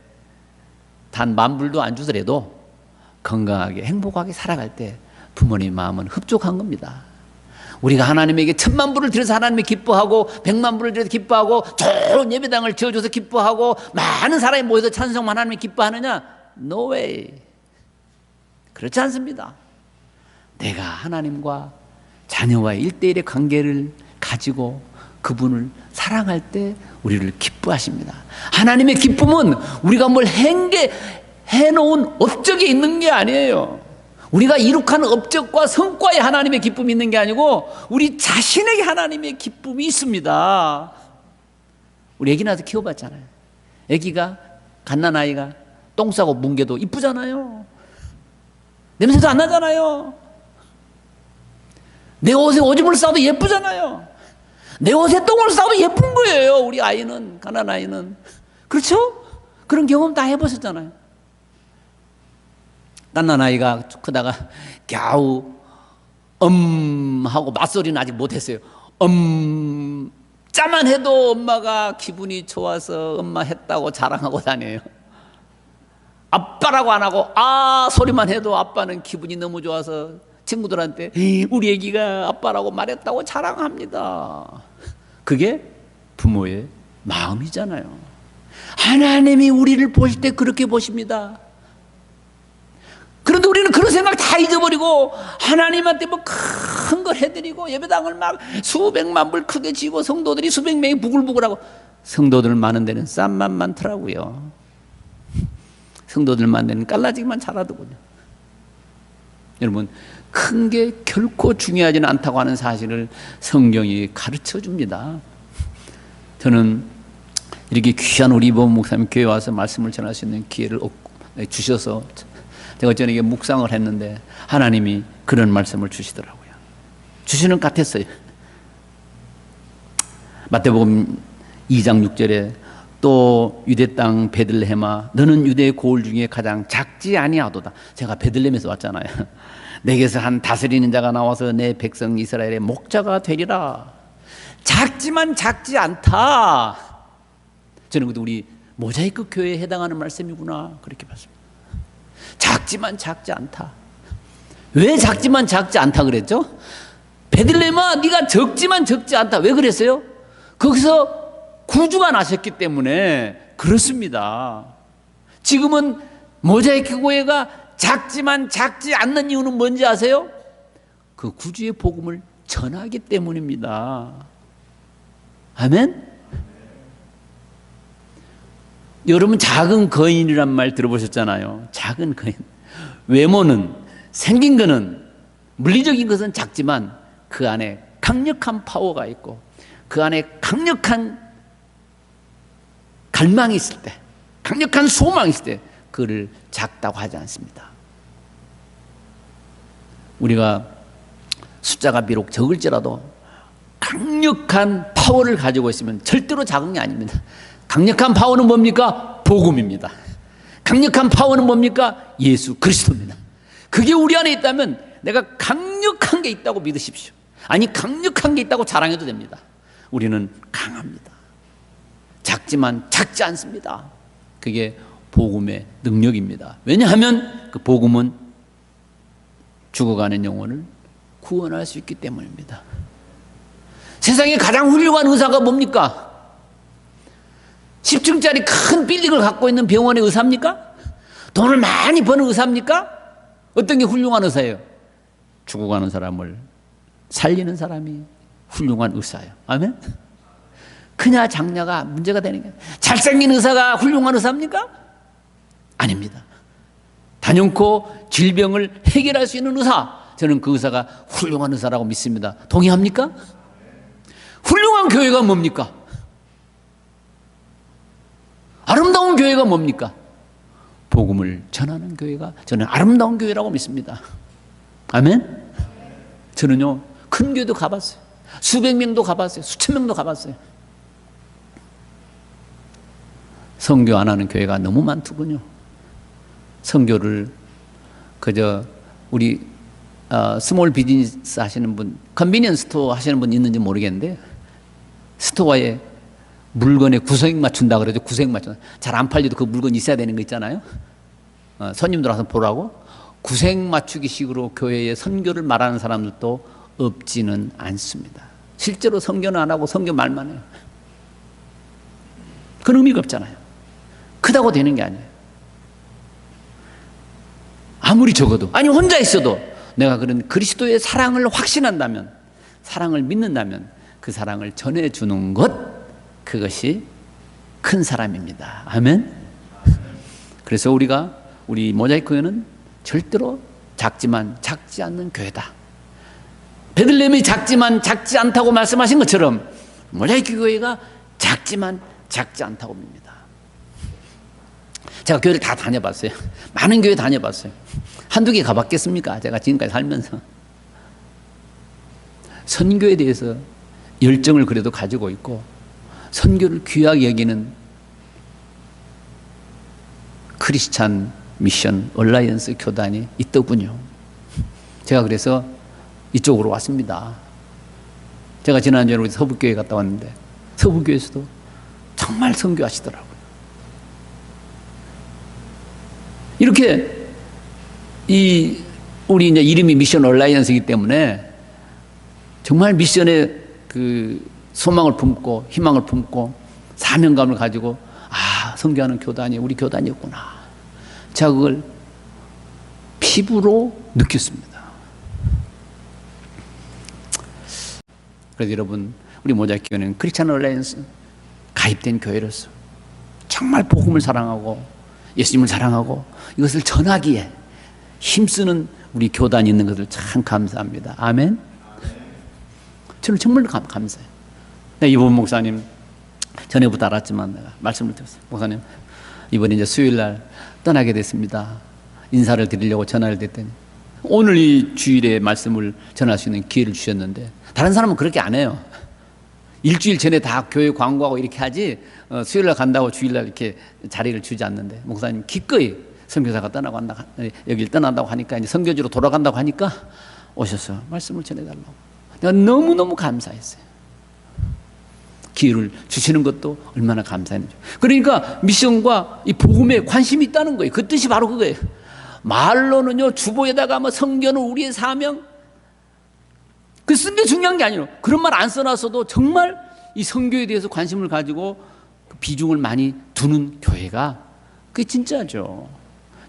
단 10,000불도 안 주더라도 건강하게 행복하게 살아갈 때 부모님 마음은 흡족한 겁니다. 우리가 하나님에게 10,000,000불을 들여서 하나님이 기뻐하고 100,000,000불을 들여서 기뻐하고 좋은 예배당을 지어줘서 기뻐하고 많은 사람이 모여서 찬송만 하나님이 기뻐하느냐? No way. 그렇지 않습니다. 내가 하나님과 자녀와의 1대1의 관계를 가지고 그분을 사랑할 때 우리를 기뻐하십니다. 하나님의 기쁨은 우리가 뭘 해놓은 업적에 있는 게 아니에요. 우리가 이룩한 업적과 성과에 하나님의 기쁨이 있는 게 아니고 우리 자신에게 하나님의 기쁨이 있습니다. 우리 애기 낳아서 키워봤잖아요. 애기가 갓난아이가 똥 싸고 뭉개도 이쁘잖아요. 냄새도 안 나잖아요. 내 옷에 오줌을 싸도 예쁘잖아요. 내 옷에 똥을 싸도 예쁜 거예요. 우리 아이는, 갓난아이는. 그렇죠? 그런 경험 다 해보셨잖아요. 갓난아이가 크다가 겨우 하고 맞소리는 아직 못했어요. 짜만 해도 엄마가 기분이 좋아서 엄마 했다고 자랑하고 다녀요. 아빠라고 안 하고 소리만 해도 아빠는 기분이 너무 좋아서 친구들한테 우리 애기가 아빠라고 말했다고 자랑합니다. 그게 부모의 마음이잖아요. 하나님이 우리를 보실 때 그렇게 보십니다. 그런데 우리는 그런 생각 다 잊어버리고 하나님한테 뭐 큰 걸 해드리고 예배당을 막 수백만 불 크게 지고 성도들이 수백 명이 부글부글하고 성도들 많은 데는 쌈만 많더라고요. 성도들 많은 데는 깔라지기만 잘하더군요. 여러분 큰 게 결코 중요하지는 않다고 하는 사실을 성경이 가르쳐 줍니다. 저는 이렇게 귀한 우리 이범 목사님 교회 와서 말씀을 전할 수 있는 기회를 주셔서 제가 저녁에 묵상을 했는데 하나님이 그런 말씀을 주시더라고요. 주시는 것 같았어요. 마태복음 2장 6절에 또 유대 땅 베들레헴아 너는 유대의 고을 중에 가장 작지 아니하도다. 제가 베들레헴에서 왔잖아요. 내게서 한 다스리는 자가 나와서 내 백성 이스라엘의 목자가 되리라. 작지만 작지 않다. 저는 그것도 우리 모자이크 교회에 해당하는 말씀이구나 그렇게 봤습니다. 작지만 작지 않다. 왜 작지만 작지 않다 그랬죠? 베들레헴아 네가 적지만 적지 않다. 왜 그랬어요? 거기서 구주가 나셨기 때문에 그렇습니다. 지금은 모자이크 교회가 작지만 작지 않는 이유는 뭔지 아세요? 그 구주의 복음을 전하기 때문입니다. 아멘? 여러분 작은 거인이란 말 들어보셨잖아요. 작은 거인. 외모는 생긴 거는 물리적인 것은 작지만 그 안에 강력한 파워가 있고 그 안에 강력한 갈망이 있을 때 강력한 소망이 있을 때 그를 작다고 하지 않습니다. 우리가 숫자가 비록 적을지라도 강력한 파워를 가지고 있으면 절대로 작은 게 아닙니다. 강력한 파워는 뭡니까? 복음입니다. 강력한 파워는 뭡니까? 예수 그리스도입니다. 그게 우리 안에 있다면 내가 강력한 게 있다고 믿으십시오. 아니 강력한 게 있다고 자랑해도 됩니다. 우리는 강합니다. 작지만 작지 않습니다. 그게 복음의 능력입니다. 왜냐하면 그 복음은 죽어가는 영혼을 구원할 수 있기 때문입니다. 세상에 가장 훌륭한 의사가 뭡니까? 10층짜리 큰 빌딩을 갖고 있는 병원의 의사입니까? 돈을 많이 버는 의사입니까? 어떤 게 훌륭한 의사예요? 죽어가는 사람을 살리는 사람이 훌륭한 의사예요. 아멘? 크냐 작냐가 문제가 되는 게 잘생긴 의사가 훌륭한 의사입니까? 아닙니다. 단연코 질병을 해결할 수 있는 의사, 저는 그 의사가 훌륭한 의사라고 믿습니다. 동의합니까? 훌륭한 교회가 뭡니까? 아름다운 교회가 뭡니까? 복음을 전하는 교회가 저는 아름다운 교회라고 믿습니다. 아멘? 저는요 큰 교회도 가봤어요. 수백 명도 가봤어요. 수천 명도 가봤어요. 선교 안 하는 교회가 너무 많더군요. 선교를 그저 우리 스몰 비즈니스 하시는 분, 컨비니언스 스토어 하시는 분 있는지 모르겠는데, 스토어에 물건에 구색 맞춘다 그러죠. 구색 맞춘다. 잘 안 팔려도 그 물건 있어야 되는 거 있잖아요. 손님들 와서 보라고. 구색 맞추기 식으로 교회에 선교를 말하는 사람들도 없지는 않습니다. 실제로 선교는 안 하고 선교 말만 해요. 그건 의미가 없잖아요. 크다고 되는 게 아니에요. 아무리 적어도, 아니 혼자 있어도 내가 그런 그리스도의 사랑을 확신한다면, 사랑을 믿는다면 그 사랑을 전해주는 것, 그것이 큰 사람입니다. 아멘. 그래서 우리 모자이크 교회는 절대로 작지만 작지 않는 교회다. 베들레헴이 작지만 작지 않다고 말씀하신 것처럼 모자이크 교회가 작지만 작지 않다고 봅니다. 제가 교회를 다 다녀봤어요. 많은 교회 다녀봤어요. 한두 개 가봤겠습니까? 제가 지금까지 살면서. 선교에 대해서 열정을 그래도 가지고 있고 선교를 귀하게 여기는 크리스찬 미션 얼라이언스 교단이 있더군요. 제가 그래서 이쪽으로 왔습니다. 제가 지난주에 우리 서북교회 갔다 왔는데 서북교회에서도 정말 선교하시더라고요. 이렇게 우리 이제 이름이 미션 얼라이언스이기 때문에 정말 미션에 그 소망을 품고 희망을 품고 사명감을 가지고 선교하는 교단이 우리 교단이었구나. 제가 그걸 피부로 느꼈습니다. 그래서 여러분, 우리 모자이크 교회는 크리스찬 얼라이언스 가입된 교회로서 정말 복음을 사랑하고 예수님을 사랑하고 이것을 전하기에 힘쓰는 우리 교단이 있는 것을 참 감사합니다. 아멘. 저는 정말 감사해요. 이번 목사님 전에부터 알았지만 내가 말씀을 드렸어요. 목사님 이번에 이제 수요일 날 떠나게 됐습니다. 인사를 드리려고 전화를 드렸더니 오늘 이 주일에 말씀을 전할 수 있는 기회를 주셨는데, 다른 사람은 그렇게 안 해요. 일주일 전에 다 교회 광고하고 이렇게 하지 수요일 날 간다고 주일 날 이렇게 자리를 주지 않는데, 목사님 기꺼이 선교사가 떠나고 한다, 여길 떠난다고 하니까 이제 선교지로 돌아간다고 하니까 오셔서 말씀을 전해달라고. 내가 너무너무 감사했어요. 기회를 주시는 것도 얼마나 감사했는지. 그러니까 미션과 이 복음에 관심이 있다는 거예요. 그 뜻이 바로 그거예요. 말로는요, 주보에다가 뭐 선교는 우리의 사명, 그 쓴 게 중요한 게 아니에요. 그런 말 안 써놨어도 정말 이 선교에 대해서 관심을 가지고 비중을 많이 두는 교회가 그게 진짜죠.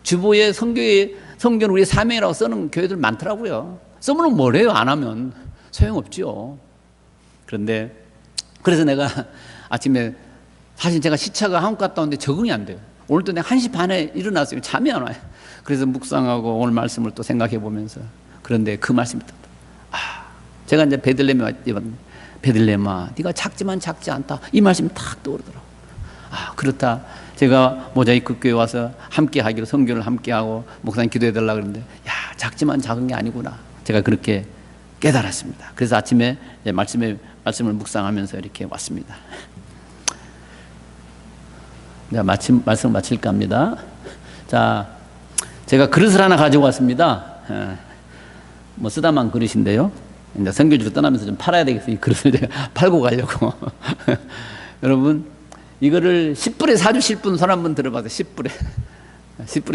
주보에 선교는 우리의 사명이라고 써놓은 교회들 많더라고요. 써놓으면 뭐래요? 안 하면 소용없죠. 그런데 그래서 내가 아침에, 사실 제가 시차가 한국 갔다 왔는데 적응이 안 돼요. 오늘도 내가 1시 반에 일어났어요. 잠이 안 와요. 그래서 묵상하고 오늘 말씀을 또 생각해 보면서, 그런데 그 말씀이 또 제가 이제 베들레헴아 네가 작지만 작지 않다, 이 말씀이 탁 떠오르더라고요. 그렇다. 제가 모자이크 교회 와서 함께 하기로 선교를 함께 하고 목사님 기도해 달라고 그러는데, 작지만 작은 게 아니구나. 제가 그렇게 깨달았습니다. 그래서 아침에 이제 말씀을 묵상하면서 이렇게 왔습니다. 말씀 마칠까 합니다. 자, 제가 그릇을 하나 가지고 왔습니다. 뭐 쓰다만 그릇인데요. 이제 선교지로 떠나면서 좀 팔아야 되겠어요. 이 그릇을 제가 팔고 가려고. 여러분, 이거를 10불에 사주실 분 손 한번 들어봐서 10불에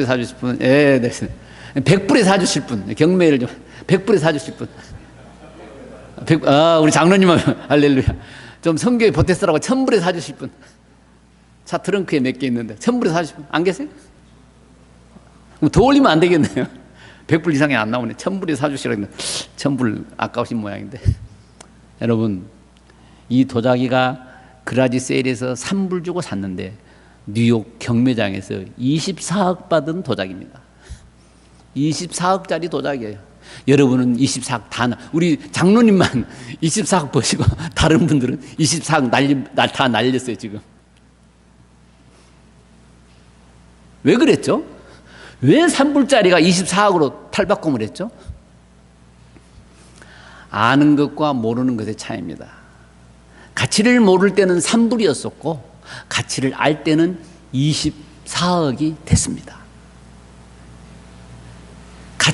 사주실 분, 네. 100불에 사주실 분, 경매를 좀 100불에 사주실 분. 우리 장로님 할렐루야. 좀 선교에 보태쓰라고 1000불에 사주실 분. 차 트렁크에 몇 개 있는데 1000불에 사주실 분 안 계세요? 더 올리면 안 되겠네요. 100불 이상이 안 나오네. 1000불에 사주시라고 했는데 1000불 아까우신 모양인데. 여러분, 이 도자기가 그라지 세일에서 3불 주고 샀는데 뉴욕 경매장에서 24억 받은 도자기입니다. 24억짜리 도자기예요. 여러분은 24억 우리 장로님만 24억 버시고 다른 분들은 24억 다 날렸어요 지금. 왜 그랬죠? 왜 3불짜리가 24억으로 탈바꿈을 했죠? 아는 것과 모르는 것의 차이입니다. 가치를 모를 때는 3불이었었고 가치를 알 때는 24억이 됐습니다.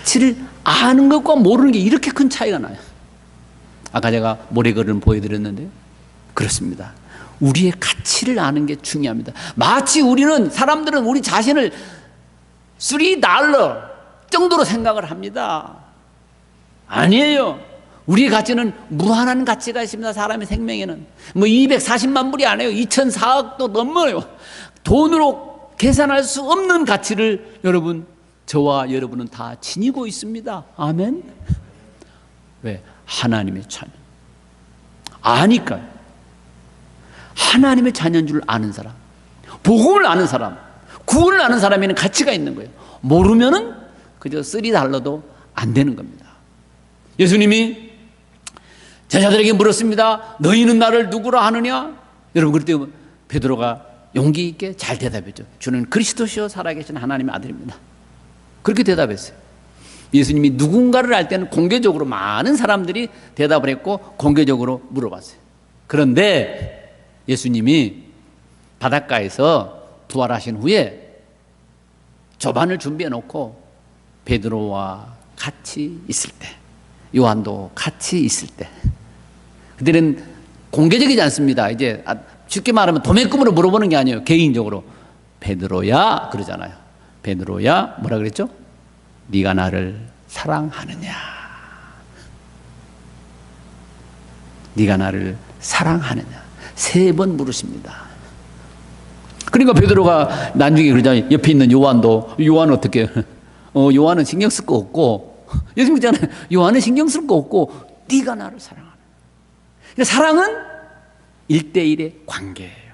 가치를 아는 것과 모르는 게 이렇게 큰 차이가 나요. 아까 제가 모래걸음 보여드렸는데요. 그렇습니다. 우리의 가치를 아는 게 중요합니다. 마치 사람들은 우리 자신을 $3 정도로 생각을 합니다. 아니에요. 우리의 가치는 무한한 가치가 있습니다. 사람의 생명에는 240만 불이 아니에요. 2004억도 넘어요. 돈으로 계산할 수 없는 가치를 저와 여러분은 다 지니고 있습니다. 아멘. 왜? 하나님의 자녀. 아니까요. 하나님의 자녀인 줄 아는 사람, 복음을 아는 사람, 구원을 아는 사람에는 가치가 있는 거예요. 모르면은 그저 $3도 안 되는 겁니다. 예수님이 제자들에게 물었습니다. 너희는 나를 누구라 하느냐? 여러분, 그때 베드로가 용기 있게 잘 대답했죠. 주는 그리스도시요 살아계신 하나님의 아들입니다. 그렇게 대답했어요. 예수님이 누군가를 알 때는 공개적으로 많은 사람들이 대답을 했고 공개적으로 물어봤어요. 그런데 예수님이 바닷가에서 부활하신 후에 조반을 준비해 놓고 베드로와 같이 있을 때, 요한도 같이 있을 때, 그때는 공개적이지 않습니다. 이제 쉽게 말하면 도매금으로 물어보는 게 아니에요. 개인적으로 베드로야 그러잖아요. 베드로야 뭐라 그랬죠? 네가 나를 사랑하느냐? 네가 나를 사랑하느냐? 3번 물으십니다. 그러니까 베드로가 나중에 그러잖아요. 옆에 있는 요한은 어떻게 해요? 요한은 신경 쓸 거 없고, 예수님 있잖아요. 요한은 신경 쓸 거 없고 네가 나를 사랑하느냐? 그러니까 사랑은 1대1의 관계예요.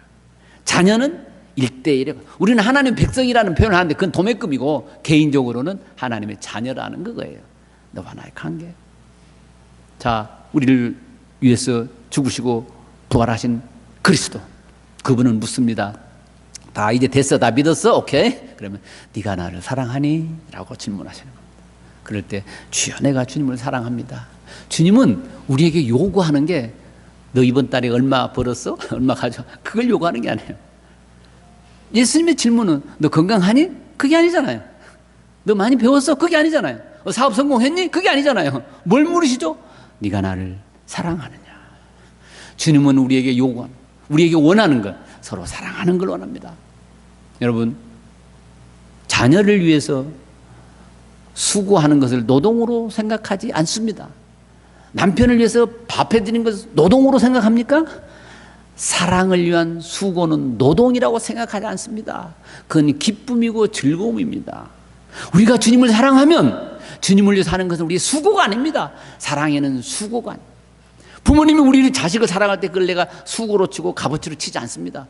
자녀는 1대1의, 우리는 하나님 백성이라는 표현을 하는데 그건 도매금이고 개인적으로는 하나님의 자녀라는 그거예요. 너와 나의 관계. 자, 우리를 위해서 죽으시고 부활하신 그리스도, 그분은 묻습니다. 다 이제 됐어, 다 믿었어, 오케이? 그러면 네가 나를 사랑하니? 라고 질문하시는 겁니다. 그럴 때 주여 내가 주님을 사랑합니다. 주님은 우리에게 요구하는 게 너 이번 달에 얼마 벌었어? 얼마 가져? 그걸 요구하는 게 아니에요. 예수님의 질문은 너 건강하니? 그게 아니잖아요. 너 많이 배웠어? 그게 아니잖아요. 사업 성공했니? 그게 아니잖아요. 뭘 물으시죠? 네가 나를 사랑하느냐? 주님은 우리에게 요구하는, 우리에게 원하는 것, 서로 사랑하는 걸 원합니다. 여러분, 자녀를 위해서 수고하는 것을 노동으로 생각하지 않습니다. 남편을 위해서 밥 해드리는 것을 노동으로 생각합니까? 사랑을 위한 수고는 노동이라고 생각하지 않습니다. 그건 기쁨이고 즐거움입니다. 우리가 주님을 사랑하면 주님을 위해 사는 것은 우리의 수고가 아닙니다. 사랑에는 수고가 아닙니다. 부모님이 우리 자식을 사랑할 때 그걸 내가 수고로 치고 값어치로 치지 않습니다.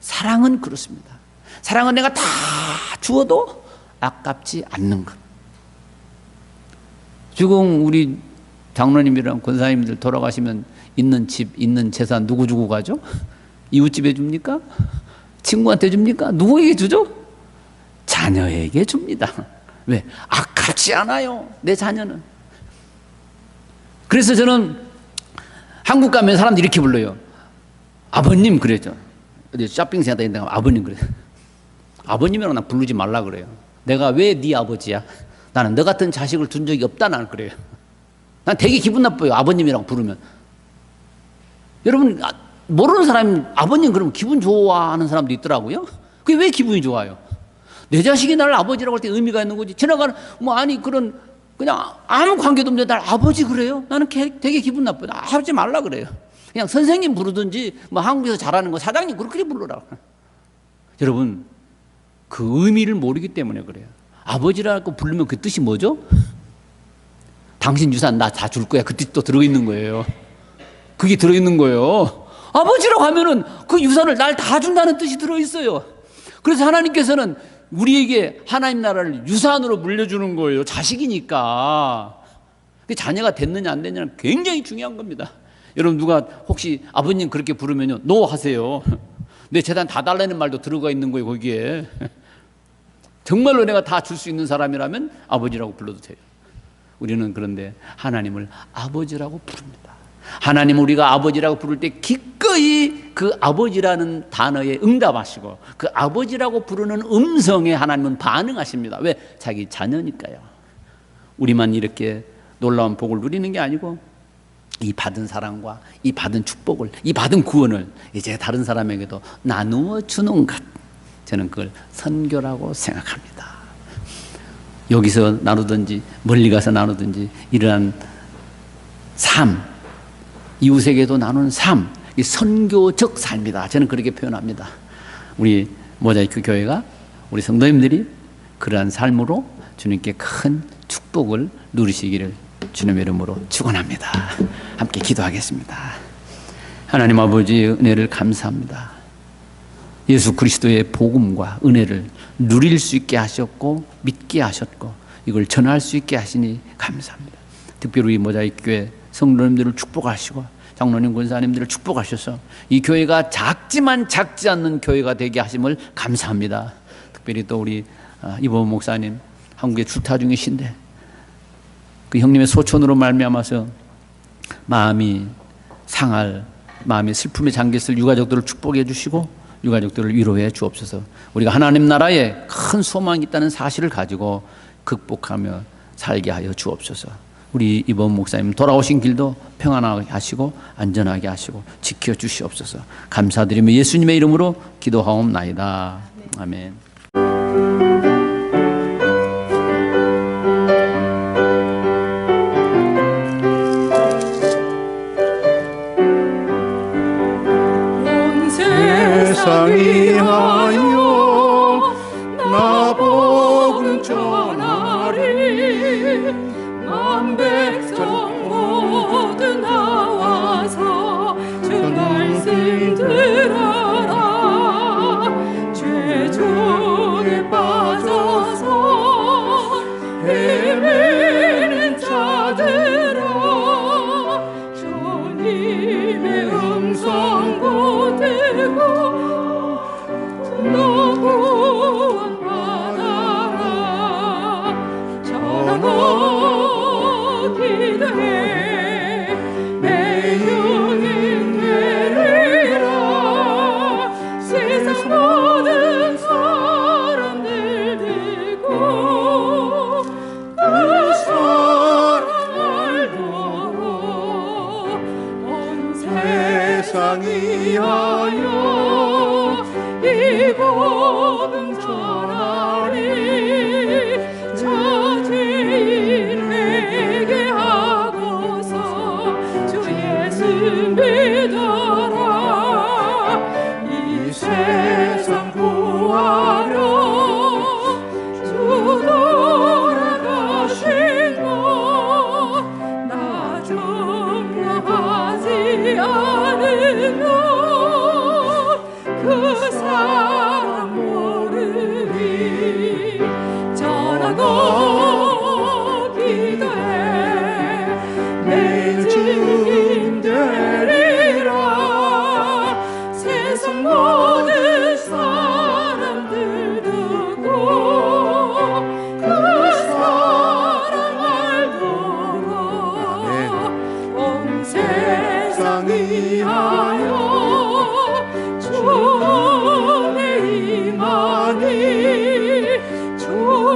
사랑은 그렇습니다. 사랑은 내가 다 주어도 아깝지 않는 것. 지금 우리 장로님이랑 권사님들 돌아가시면 있는 집, 있는 재산 누구 주고 가죠? 이웃집에 줍니까? 친구한테 줍니까? 누구에게 주죠? 자녀에게 줍니다. 왜? 아깝지 않아요, 내 자녀는. 그래서 저는 한국 가면 사람들이 이렇게 불러요. 아버님 그랬죠. 어디 쇼핑센터에 있는 아버님 그래요. 아버님이라고 나 부르지 말라 그래요. 내가 왜 네 아버지야? 나는 너 같은 자식을 둔 적이 없다, 나는 그래요. 난 되게 기분 나빠요, 아버님이라고 부르면. 여러분, 모르는 사람이 아버님 그러면 기분 좋아하는 사람도 있더라고요. 그게 왜 기분이 좋아요? 내 자식이 나를 아버지라고 할 때 의미가 있는 거지. 지나가는 그냥 아무 관계도 없는데 날 아버지 그래요? 나는 되게 기분 나빠요. 하지 말라 그래요. 그냥 선생님 부르든지 한국에서 잘하는 거 사장님 그렇게 부르라. 여러분, 그 의미를 모르기 때문에 그래요. 아버지라고 부르면 그 뜻이 뭐죠? 당신 유산 나 다 줄 거야. 그 뜻이 또 들어있는 거예요. 그게 들어있는 거예요. 아버지라고 하면은 그 유산을 날 다 준다는 뜻이 들어있어요. 그래서 하나님께서는 우리에게 하나님 나라를 유산으로 물려주는 거예요. 자식이니까. 자녀가 됐느냐 안 됐느냐는 굉장히 중요한 겁니다. 여러분, 누가 혹시 아버님 그렇게 부르면요, 노 하세요. 내 재산 다 달라는 말도 들어가 있는 거예요, 거기에. 정말로 내가 다 줄 수 있는 사람이라면 아버지라고 불러도 돼요. 우리는 그런데 하나님을 아버지라고 부릅니다. 하나님 우리가 아버지라고 부를 때 기꺼이 그 아버지라는 단어에 응답하시고 그 아버지라고 부르는 음성에 하나님은 반응하십니다. 왜? 자기 자녀니까요. 우리만 이렇게 놀라운 복을 누리는 게 아니고 이 받은 사랑과 이 받은 축복을, 이 받은 구원을 이제 다른 사람에게도 나누어 주는 것, 저는 그걸 선교라고 생각합니다. 여기서 나누든지 멀리 가서 나누든지 이러한 삶, 이웃에게도 나누는 삶, 이 선교적 삶이다. 저는 그렇게 표현합니다. 우리 모자이크 교회가, 우리 성도님들이 그러한 삶으로 주님께 큰 축복을 누리시기를 주님의 이름으로 축원합니다. 함께 기도하겠습니다. 하나님 아버지의 은혜를 감사합니다. 예수 그리스도의 복음과 은혜를 누릴 수 있게 하셨고 믿게 하셨고 이걸 전할 수 있게 하시니 감사합니다. 특별히 우리 모자이크 교회 성도님들을 축복하시고 장로님 권사님들을 축복하셔서 이 교회가 작지만 작지 않는 교회가 되게 하심을 감사합니다. 특별히 또 우리 이범 목사님 한국에 출타 중이신데 그 형님의 소천으로 말미암아서 마음이 상할, 마음이 슬픔에 잠겼을 유가족들을 축복해 주시고 유가족들을 위로해 주옵소서. 우리가 하나님 나라에 큰 소망이 있다는 사실을 가지고 극복하며 살게 하여 주옵소서. 우리 이범 목사님 돌아오신 길도 평안하게 하시고 안전하게 하시고 지켜 주시옵소서. 감사드리며 예수님의 이름으로 기도하옵나이다. 아멘. 위하여 나 복음 전하리 만 백성 모두 나와서 주 말씀 들어라 죄종에 빠져서 헤매는 자들아 주님의 음성 고대고 너 구원받아라 전하고 기도해 내 증인 되리라 세상 모든 사람들 듣고 그 사랑 알도록 온 세상 위하여 이 복음 전하리 저지인 회개하고서 주 예수 믿어라 이 세상 구하러 주 돌아가신 것나 정하지 않은 그 사랑 모르리 전하고 기도해 내 증인 되리라 세상 모든 사람들 듣고 그 사랑 알도록 온 세상 위하여 주의 임하니 주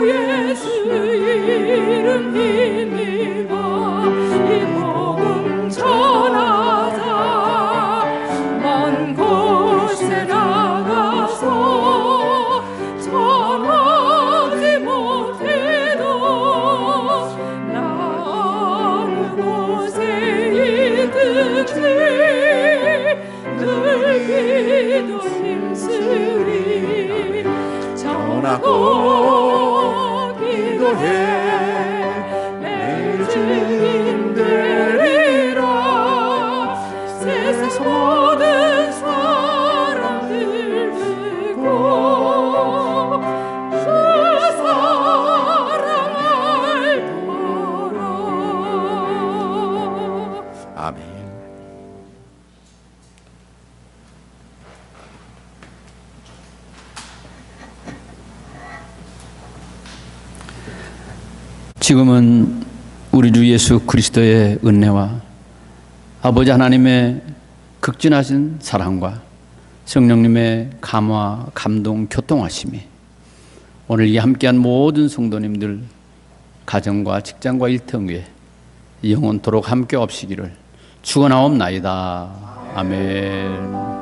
예수 이름 힘입어 이 복음 전하자 먼 곳에 나가서 전하지 못해도 나 어느 곳에 있든지 늘 기도 힘쓰리 전하고 기도해 내 증인 되리라 세상 모든 사람들 듣고 그 사랑 알도록 아멘. 지금은 우리 주 예수 그리스도의 은혜와 아버지 하나님의 극진하신 사랑과 성령님의 감화, 감동, 교통하심이 오늘 이 함께한 모든 성도님들 가정과 직장과 일터에 영원토록 함께 없시기를 축원하옵나이다. 아멘.